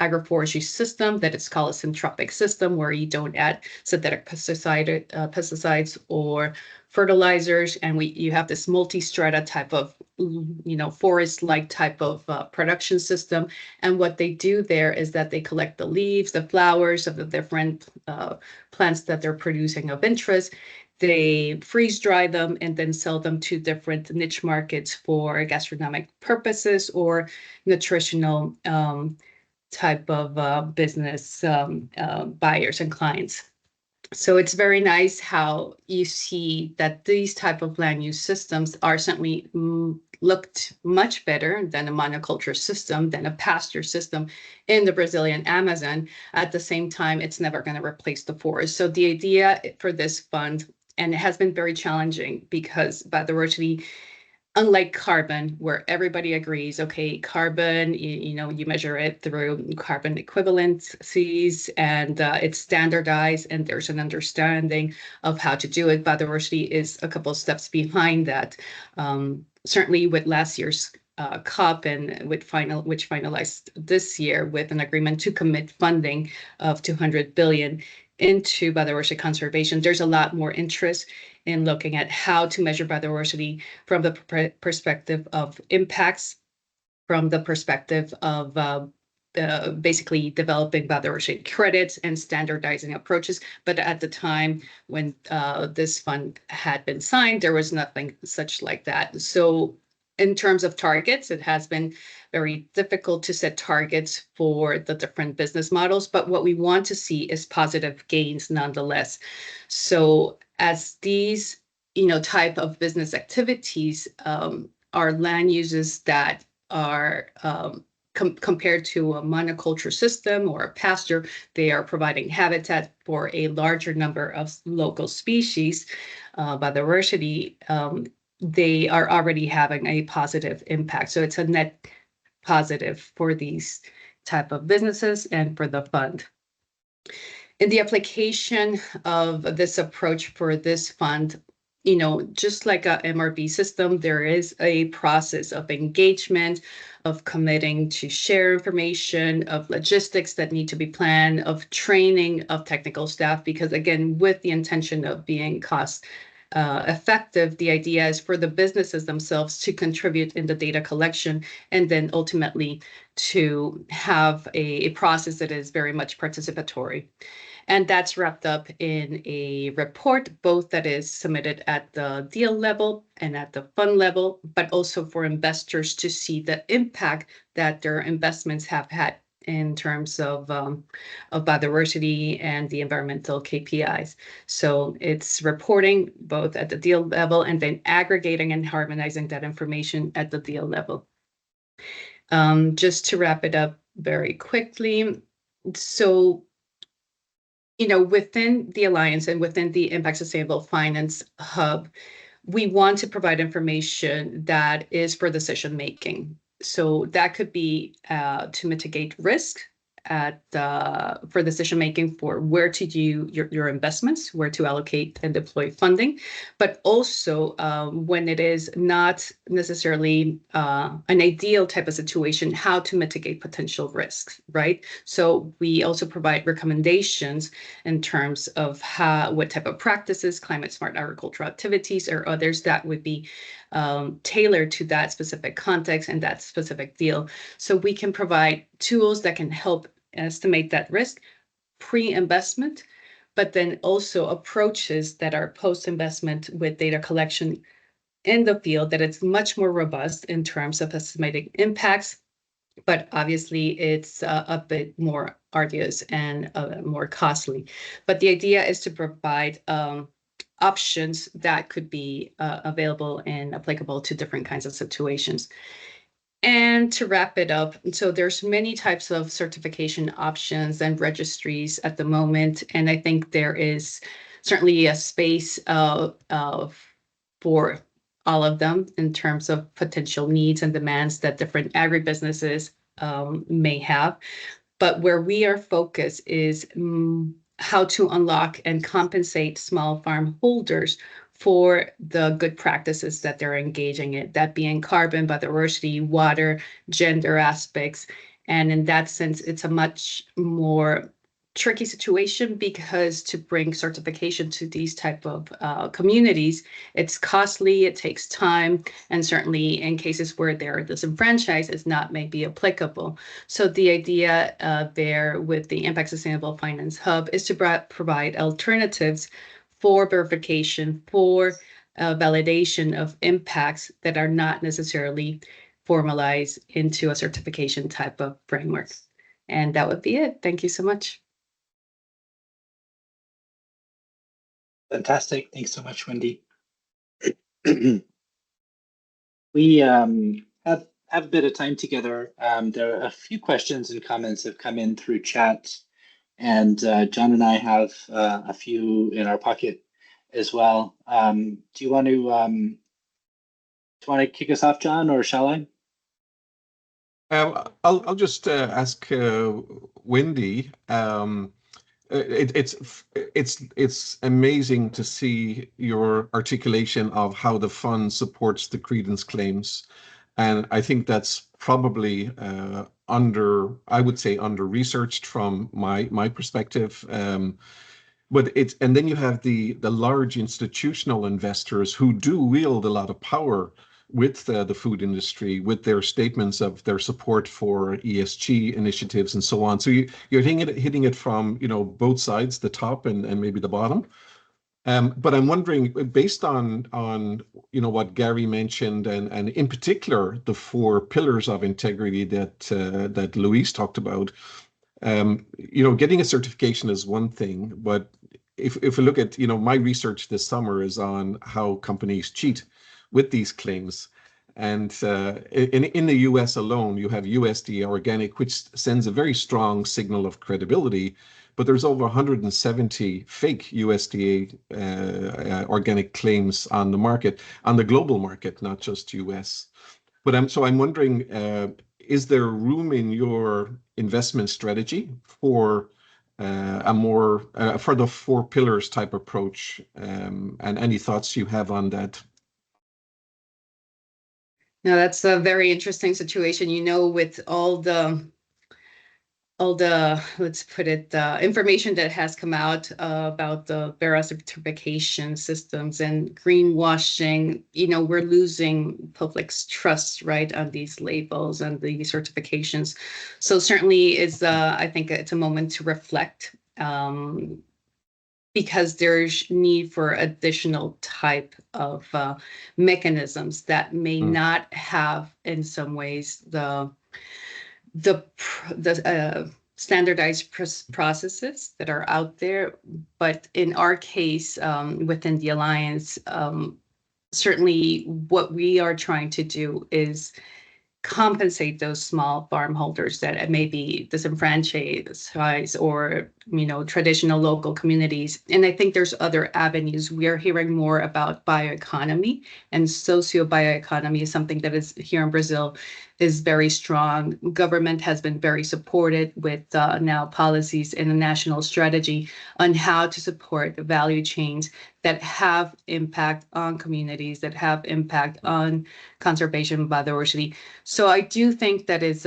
agroforestry system that is called a syntropic system, where you don't add synthetic pesticides or fertilizers, and you have this multi-strata type of, forest-like type of production system. And what they do there is that they collect the leaves, the flowers of the different plants that they're producing of interest. They freeze dry them and then sell them to different niche markets for gastronomic purposes or nutritional type of business buyers and clients. So it's very nice how you see that these type of land use systems are certainly looked much better than a monoculture system, than a pasture system in the Brazilian Amazon. At the same time, it's never going to replace the forest. So the idea for this fund, and it has been very challenging because biodiversity, unlike carbon, where everybody agrees, okay, carbon, you measure it through carbon equivalencies and it's standardized and there's an understanding of how to do it. Biodiversity is a couple of steps behind that. Certainly with last year's COP and which finalized this year with an agreement to commit funding of 200 billion into biodiversity conservation, there's a lot more interest in looking at how to measure biodiversity from the perspective of impacts, from the perspective of basically developing biodiversity credits and standardizing approaches. But at the time when this fund had been signed, there was nothing such like that. So in terms of targets, it has been very difficult to set targets for the different business models, but what we want to see is positive gains nonetheless. So as these, type of business activities are land uses that are compared to a monoculture system or a pasture, they are providing habitat for a larger number of local species, biodiversity, they are already having a positive impact. So it's a net positive for these type of businesses and for the fund. In the application of this approach for this fund, just like a MRB system, there is a process of engagement, of committing to share information, of logistics that need to be planned, of training of technical staff, because again, with the intention of being cost effective, the idea is for the businesses themselves to contribute in the data collection and then ultimately to have a process that is very much participatory. And that's wrapped up in a report, both that is submitted at the deal level and at the fund level, but also for investors to see the impact that their investments have had in terms of biodiversity and the environmental KPIs. So it's reporting both at the deal level and then aggregating and harmonizing that information at the deal level. Just to wrap it up very quickly. So, within the Alliance and within the Impact Sustainable Finance Hub, we want to provide information that is for decision making. So that could be to mitigate risk for decision making for where to do your investments, where to allocate and deploy funding, but also when it is not necessarily an ideal type of situation, how to mitigate potential risks, right? So we also provide recommendations in terms of what type of practices, climate smart agricultural activities, or others that would be tailored to that specific context and that specific deal. So we can provide tools that can help estimate that risk pre-investment, but then also approaches that are post-investment with data collection in the field that it's much more robust in terms of estimating impacts, but obviously it's a bit more arduous and more costly. But the idea is to provide options that could be available and applicable to different kinds of situations. And to wrap it up, so there's many types of certification options and registries at the moment, and I think there is certainly a space for all of them in terms of potential needs and demands that different agribusinesses may have. But where we are focused is how to unlock and compensate small farm holders for the good practices that they're engaging in, that being carbon, biodiversity, water, gender aspects. And in that sense, it's a much more tricky situation, because to bring certification to these type of communities, it's costly, it takes time, and certainly in cases where they're disenfranchised, it's not maybe applicable. So the idea there with the Impact Sustainable Finance Hub is to provide alternatives for verification, for validation of impacts that are not necessarily formalized into a certification type of framework. And that would be it. Thank you so much. Fantastic. Thanks so much, Wendy. We have a bit of time together. There are a few questions and comments that have come in through chat, and John and I have a few in our pocket as well. Do you want to kick us off, John, or shall I? I'll just ask Wendy. It's amazing to see your articulation of how the fund supports the credence claims, and I think that's probably I would say under researched from my perspective. But and then you have the large institutional investors who do wield a lot of power with the food industry, with their statements of their support for ESG initiatives and so on. So you're hitting it from both sides, the top and maybe the bottom. But I'm wondering, based on what Gary mentioned, and in particular the 4 pillars of integrity that Louise talked about. Getting a certification is one thing, but if we look at my research this summer is on how companies cheat with these claims. And in the US alone, you have USDA Organic, which sends a very strong signal of credibility, but there's over 170 fake USDA organic claims on the market, on the global market, not just US. But I'm wondering, is there room in your investment strategy for a more for the 4 pillars type approach, and any thoughts you have on that? Now, that's a very interesting situation, with all the, let's put it, information that has come out about the Verra certification systems and greenwashing. We're losing public's trust, right, on these labels and the certifications. So certainly I think it's a moment to reflect, because there's need for additional type of mechanisms that may not have, in some ways, the standardized processes that are out there. But in our case, within the Alliance, certainly what we are trying to do is compensate those small farm holders that may be disenfranchised, or traditional local communities. And I think there's other avenues. We are hearing more about bioeconomy, and socio-bioeconomy is something that is here in Brazil is very strong. Government has been very supported with now policies and a national strategy on how to support the value chains that have impact on communities, that have impact on conservation, biodiversity. So I do think that is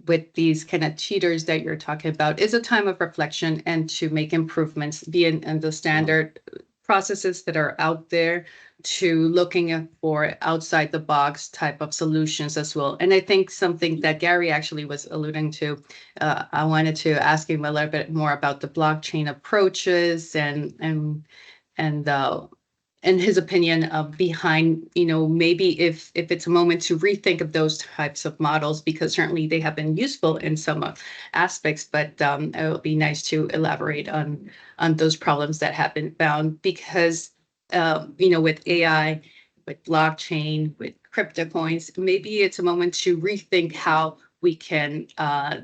with these kind of cheaters that you're talking about, is a time of reflection and to make improvements, be in the standard processes that are out there, to looking for outside the box type of solutions as well. And I think something that Gary actually was alluding to, I wanted to ask him a little bit more about the blockchain approaches and his opinion behind, maybe if it's a moment to rethink of those types of models, because certainly they have been useful in some aspects, but it would be nice to elaborate on those problems that have been found, because with AI, with blockchain, with crypto coins, maybe it's a moment to rethink how we can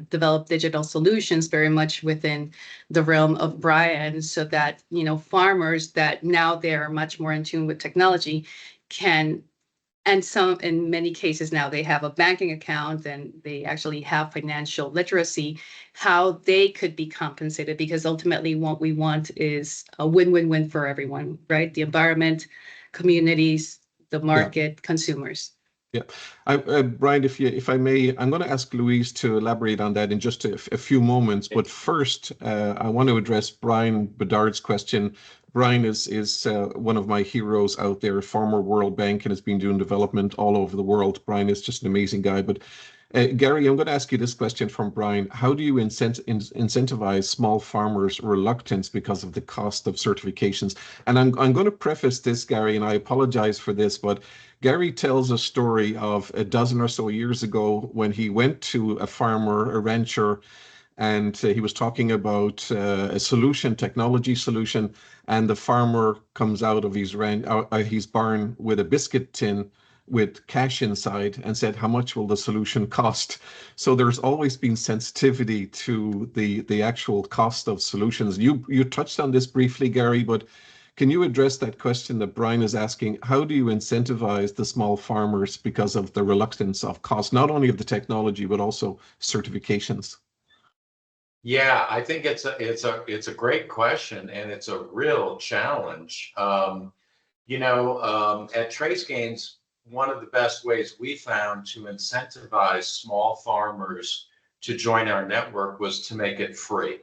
develop digital solutions very much within the realm of Brian, so that, farmers that now they're much more in tune with technology can And some, in many cases now, they have a banking account and they actually have financial literacy, how they could be compensated, because ultimately what we want is a win-win-win for everyone, right? The environment, communities, the market, consumers. Yeah, Brian, if I may, I'm going to ask Louise to elaborate on that in just a few moments. But first, I want to address Brian Bedard's question. Brian is one of my heroes out there, former World Bank, and has been doing development all over the world. Brian is just an amazing guy. But Gary, I'm going to ask you this question from Brian. How do you incentivize small farmers' reluctance because of the cost of certifications? And I'm going to preface this, Gary, and I apologize for this, but Gary tells a story of a dozen or so years ago when he went to a farmer, a rancher, and he was talking about a solution, technology solution, and the farmer comes out of his barn with a biscuit tin with cash inside and said, how much will the solution cost? So there's always been sensitivity to the actual cost of solutions. You touched on this briefly, Gary, but can you address that question that Brian is asking? How do you incentivize the small farmers because of the reluctance of cost, not only of the technology, but also certifications? Yeah, I think it's a great question, and it's a real challenge. At Trace Gains, one of the best ways we found to incentivize small farmers to join our network was to make it free,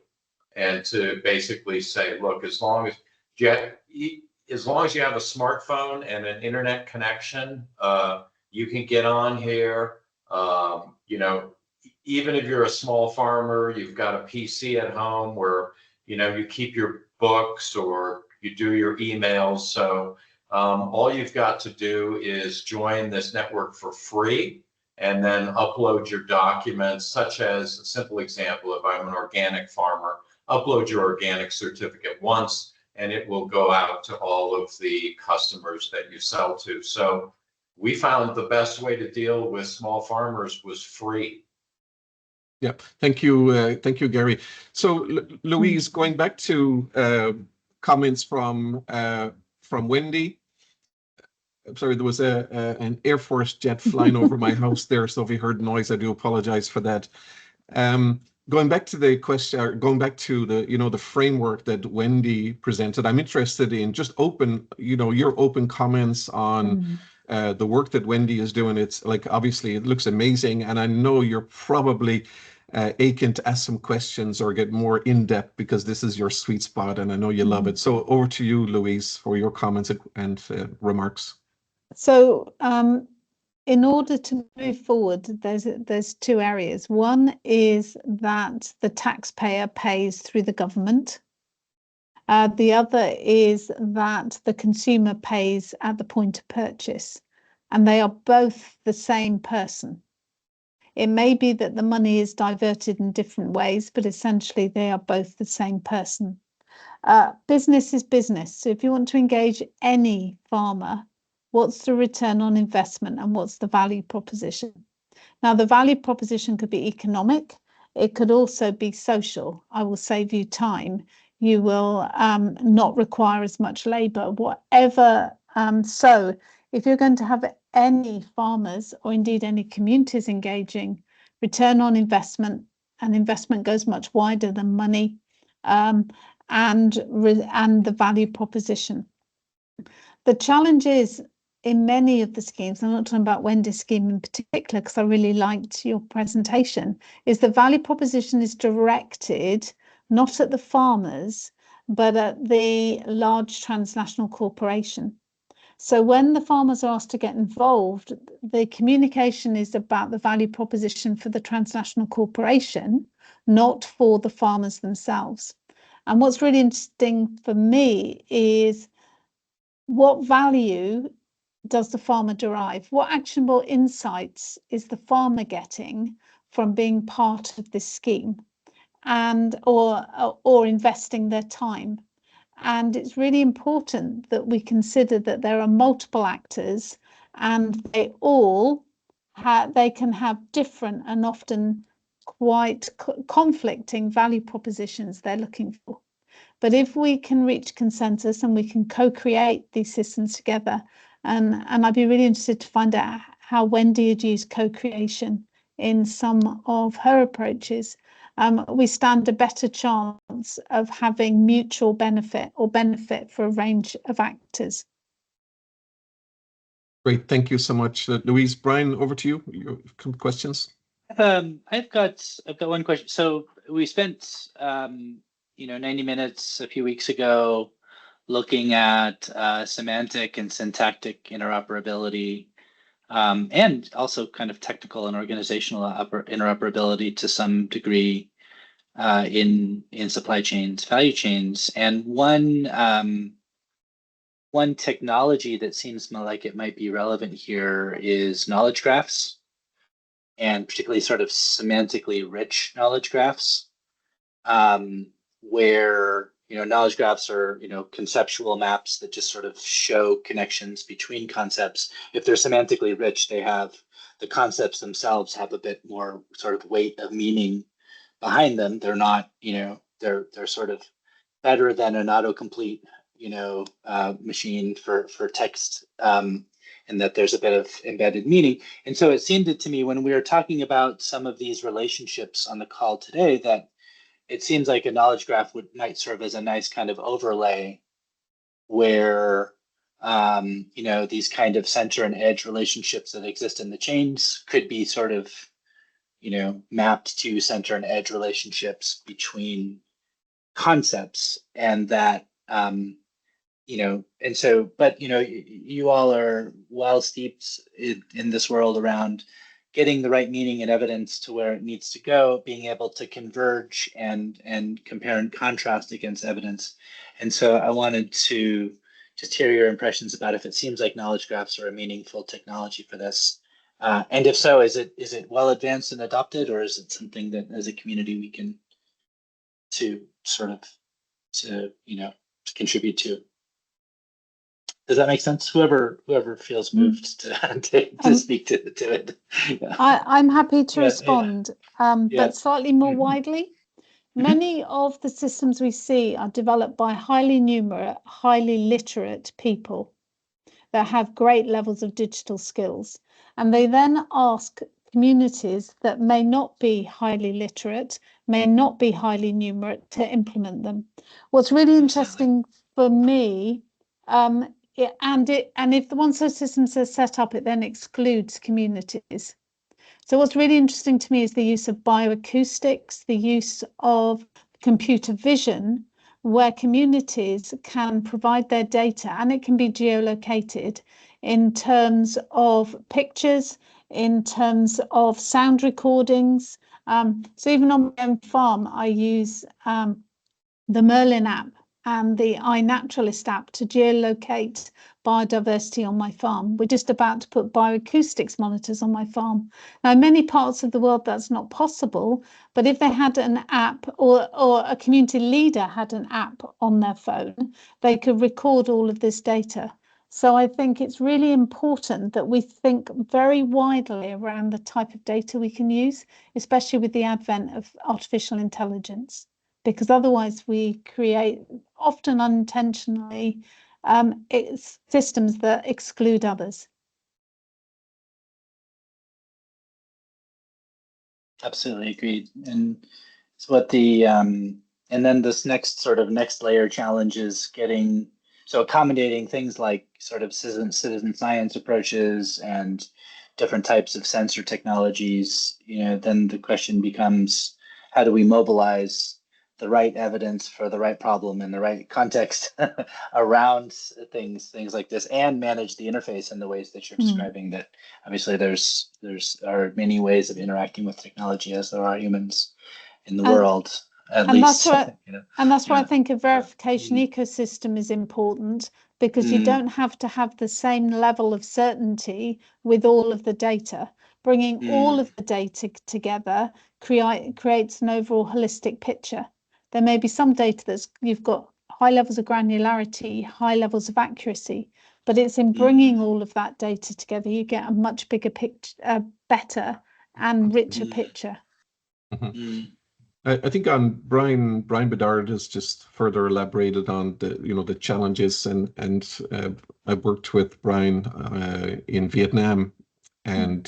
and to basically say, look, as long as you have a smartphone and an internet connection, you can get on here. Even if you're a small farmer, you've got a PC at home where, you keep your books or you do your emails. So all you've got to do is join this network for free and then upload your documents, such as a simple example, if I'm an organic farmer, upload your organic certificate once, and it will go out to all of the customers that you sell to. So we found the best way to deal with small farmers was free. Yeah, thank you, Gary. So, Louise, going back to comments from Wendy. I'm sorry, there was an Air Force jet flying over my house there, so if you heard noise, I do apologize for that. Going back to the question, going back to the framework that Wendy presented, I'm interested in just your open comments on the work that Wendy is doing. It's like, obviously it looks amazing, and I know you're probably aching to ask some questions or get more in depth because this is your sweet spot, and I know you love it. So over to you, Louise, for your comments and remarks. So in order to move forward, there's two areas. One is that the taxpayer pays through the government. The other is that the consumer pays at the point of purchase, and they are both the same person. It may be that the money is diverted in different ways, but essentially they are both the same person. Business is business. So if you want to engage any farmer, what's the return on investment and what's the value proposition? Now, the value proposition could be economic. It could also be social. I will save you time. You will not require as much labor, whatever. So if you're going to have any farmers or indeed any communities engaging, return on investment, and investment goes much wider than money, and the value proposition. The challenge is, in many of the schemes, I'm not talking about Wendy's scheme in particular because I really liked your presentation, is the value proposition is directed not at the farmers, but at the large transnational corporation. So when the farmers are asked to get involved, the communication is about the value proposition for the transnational corporation, not for the farmers themselves. And what's really interesting for me is what value does the farmer derive? What actionable insights is the farmer getting from being part of this scheme or investing their time? And it's really important that we consider that there are multiple actors, and they can have different and often quite conflicting value propositions they're looking for. But if we can reach consensus and we can co-create these systems together And I'd be really interested to find out how Wendy had used co-creation in some of her approaches. We stand a better chance of having mutual benefit or benefit for a range of actors. Great, thank you so much, Louise. Brian, over to you. Your questions. I've got one question. So we spent 90 minutes a few weeks ago looking at semantic and syntactic interoperability, and also kind of technical and organizational interoperability to some degree in supply chains, value chains. And one technology that seems like it might be relevant here is knowledge graphs, and particularly sort of semantically rich knowledge graphs, where knowledge graphs are conceptual maps that just sort of show connections between concepts. If they're semantically rich, the concepts themselves have a bit more sort of weight of meaning behind them. They're not, they're sort of better than an autocomplete machine for text, and that there's a bit of embedded meaning. And so it seemed to me when we were talking about some of these relationships on the call today that it seems like a knowledge graph might serve as a nice kind of overlay where these kind of center and edge relationships that exist in the chains could be sort of mapped to center and edge relationships between concepts, and that and so, but you all are well steeped in this world around getting the right meaning and evidence to where it needs to go, being able to converge and compare and contrast against evidence. And so I wanted to just hear your impressions about if it seems like knowledge graphs are a meaningful technology for this. And if so, is it well advanced and adopted, or is it something that as a community we can to contribute to? Does that make sense? Whoever feels moved to speak to it. Yeah. I'm happy to respond, Yeah. but slightly more widely. Many of the systems we see are developed by highly numerate, highly literate people that have great levels of digital skills. And they then ask communities that may not be highly literate, may not be highly numerate, to implement them. What's really interesting for me, and if once those systems are set up, it then excludes communities. So what's really interesting to me is the use of bioacoustics, the use of computer vision, where communities can provide their data, and it can be geolocated in terms of pictures, in terms of sound recordings. So even on my own farm, I use the Merlin app and the iNaturalist app to geolocate biodiversity on my farm. We're just about to put bioacoustics monitors on my farm. Now, in many parts of the world, that's not possible, but if they had an app or a community leader had an app on their phone, they could record all of this data. So I think it's really important that we think very widely around the type of data we can use, especially with the advent of artificial intelligence, because otherwise we create, often unintentionally, it's systems that exclude others. Absolutely agreed. And it's what and then this next layer challenge is accommodating things like sort of citizen science approaches and different types of sensor technologies. Then the question becomes, how do we mobilize the right evidence for the right problem in the right context around things like this, and manage the interface in the ways that you're describing? That obviously there are many ways of interacting with technology, as there are humans in the world, at least. That's why I think a verification ecosystem is important, because you don't have to have the same level of certainty with all of the data. Bringing all of the data together creates an overall holistic picture. There may be some data you've got high levels of granularity, high levels of accuracy, but it's in bringing all of that data together you get a much bigger picture, better and richer picture. I think on Brian Bedard has just further elaborated on the challenges, and I worked with Brian in Vietnam, and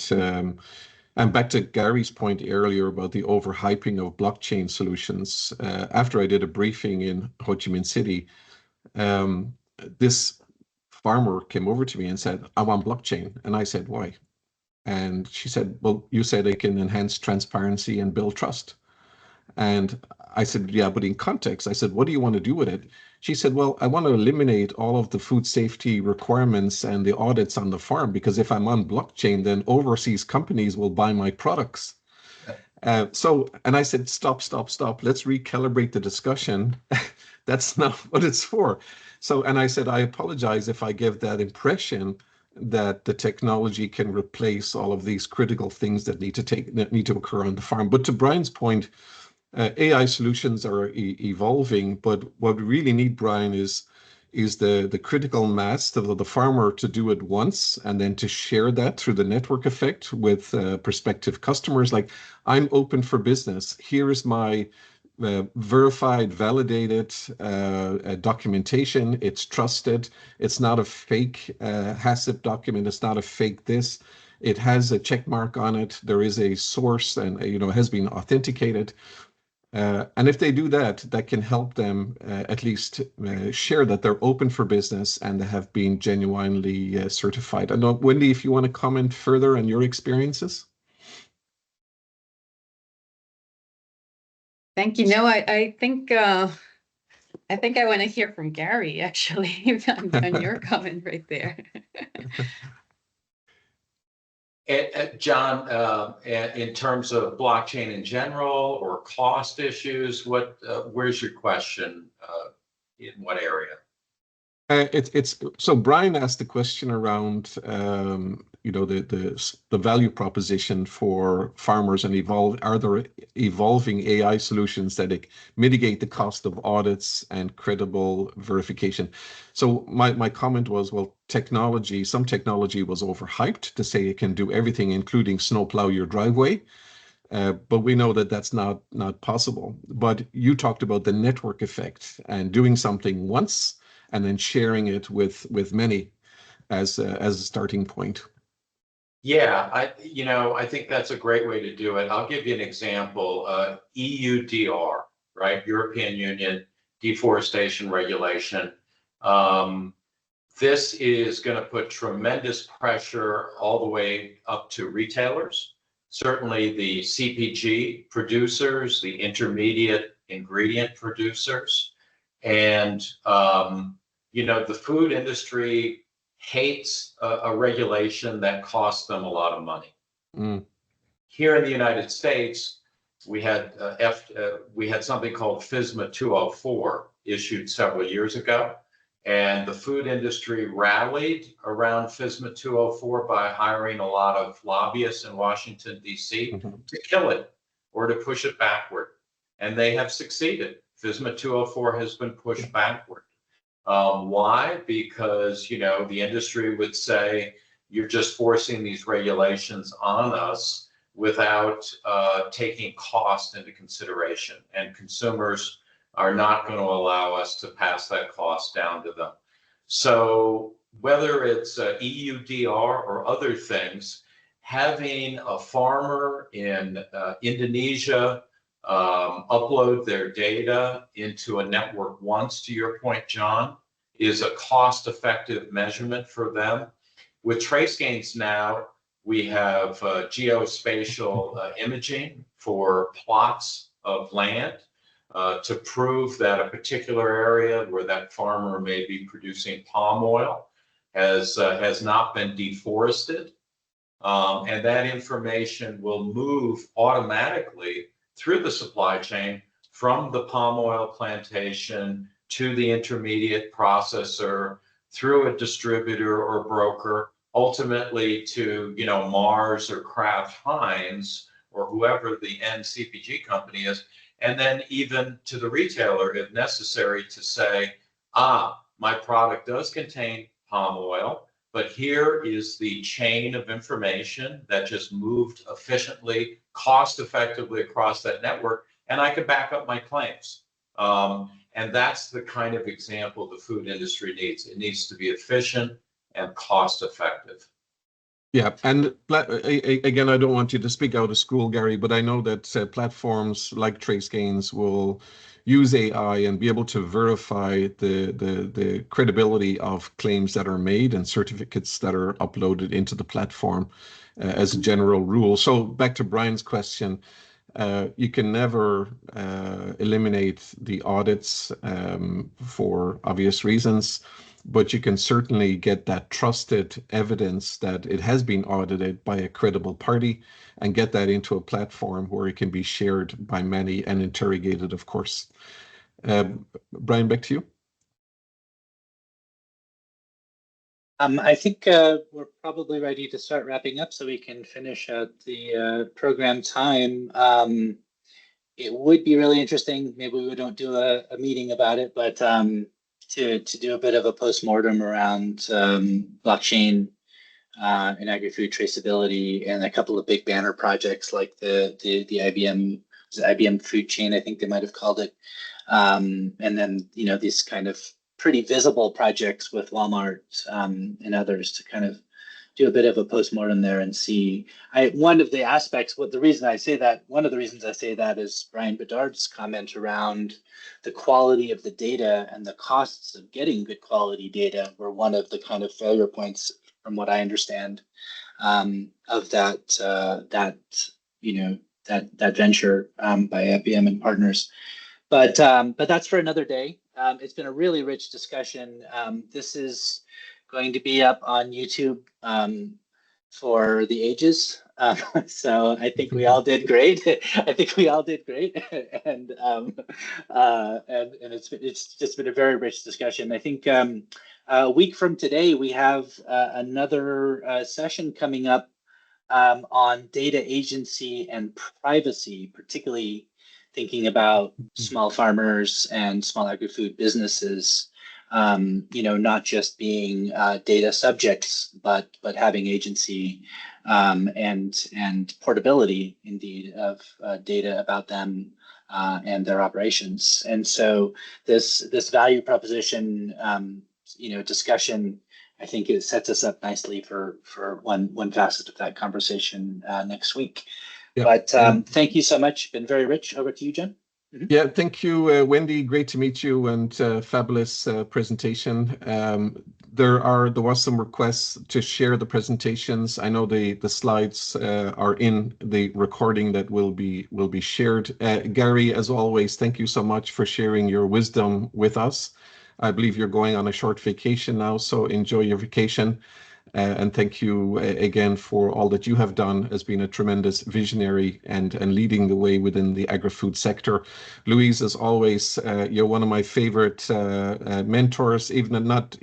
back to Gary's point earlier about the overhyping of blockchain solutions. After I did a briefing in Ho Chi Minh City, this farmer came over to me and said, "I want blockchain," and I said, "Why?" And she said, "Well, you said it can enhance transparency and build trust." And I said, "Yeah, but in context," I said, "What do you want to do with it?" She said, "Well, I want to eliminate all of the food safety requirements and the audits on the farm, because if I'm on blockchain, then overseas companies will buy my products." And I said, stop. Let's recalibrate the discussion. That's not what it's for. And I said, I apologize if I give that impression that the technology can replace all of these critical things that need to occur on the farm. But to Brian's point, AI solutions are evolving, but what we really need, Brian, is the critical mass of the farmer to do it once and then to share that through the network effect with prospective customers. Like, I'm open for business. Here is my verified, validated documentation. It's trusted. It's not a fake HACCP document. It's not a fake this. It has a check mark on it. There is a source, and has been authenticated. And if they do that, that can help them at least share that they're open for business and they have been genuinely certified. I know, Wendy, if you want to comment further on your experiences. Thank you. No, I think I want to hear from Gary, actually, on your comment right there. John, in terms of blockchain in general or cost issues, where's your question? In what area? So Brian asked the question around the value proposition for farmers, and are there evolving AI solutions that mitigate the cost of audits and credible verification? So my comment was, well, some technology was overhyped to say it can do everything, including snowplow your driveway. But we know that that's not possible. But you talked about the network effect and doing something once and then sharing it with many as a starting point. Yeah, I think that's a great way to do it. I'll give you an example. EUDR, right? European Union Deforestation Regulation. This is going to put tremendous pressure all the way up to retailers. Certainly the CPG producers, the intermediate ingredient producers, and the food industry hates a regulation that costs them a lot of money. Mm. Here in the United States, we had something called FSMA 204 issued several years ago, and the food industry rallied around FSMA 204 by hiring a lot of lobbyists in Washington, D.C. to kill it or to push it backward. And they have succeeded. FSMA 204 has been pushed backward. Why? Because, the industry would say, you're just forcing these regulations on us without taking cost into consideration. And consumers are not going to allow us to pass that cost down to them. So whether it's EUDR or other things, having a farmer in Indonesia upload their data into a network once, to your point, John, is a cost-effective measurement for them. With TraceGains now, we have geospatial imaging for plots of land to prove that a particular area where that farmer may be producing palm oil has not been deforested. And that information will move automatically through the supply chain from the palm oil plantation to the intermediate processor, through a distributor or broker, ultimately to Mars or Kraft Heinz or whoever the end CPG company is, and then even to the retailer if necessary to say, my product does contain palm oil, but here is the chain of information that just moved efficiently, cost effectively across that network, and I can back up my claims. And that's the kind of example the food industry needs. It needs to be efficient and cost effective. Yeah, and again, I don't want you to speak out of school, Gary, but I know that platforms like TraceGains will use AI and be able to verify the credibility of claims that are made and certificates that are uploaded into the platform as a general rule. So back to Brian's question, you can never eliminate the audits for obvious reasons, but you can certainly get that trusted evidence that it has been audited by a credible party and get that into a platform where it can be shared by many and interrogated, of course. Brian, back to you. I think we're probably ready to start wrapping up so we can finish out the program time. It would be really interesting, maybe we don't do a meeting about it, but to do a bit of a postmortem around blockchain and agri-food traceability and a couple of big banner projects like the IBM food chain, I think they might have called it. And then, you know, these kind of pretty visible projects with Walmart and others to kind of do a bit of a postmortem there and see. One of the reasons I say that is Brian Bedard's comment around the quality of the data and the costs of getting good quality data were one of the kind of failure points, from what I understand, of that venture by IBM and partners. But that's for another day. It's been a really rich discussion. This is going to be up on YouTube for the ages. So I think we all did great. And it's just been a very rich discussion. I think a week from today we have another session coming up on data agency and privacy, particularly thinking about small farmers and small agri-food businesses, not just being data subjects, but having agency and portability, indeed, of data about them and their operations. And so this value proposition, discussion, I think it sets us up nicely for one facet of that conversation next week. Yeah. But thank you so much. Been very rich. Over to you, Jen. Mm-hmm. Yeah, thank you, Wendy. Great to meet you, and fabulous presentation. There was some requests to share the presentations. I know the slides are in the recording that will be shared. Gary, as always, thank you so much for sharing your wisdom with us. I believe you're going on a short vacation now, so enjoy your vacation. And thank you again for all that you have done as being a tremendous visionary and leading the way within the agri-food sector. Louise, as always, you're one of my favorite mentors, even not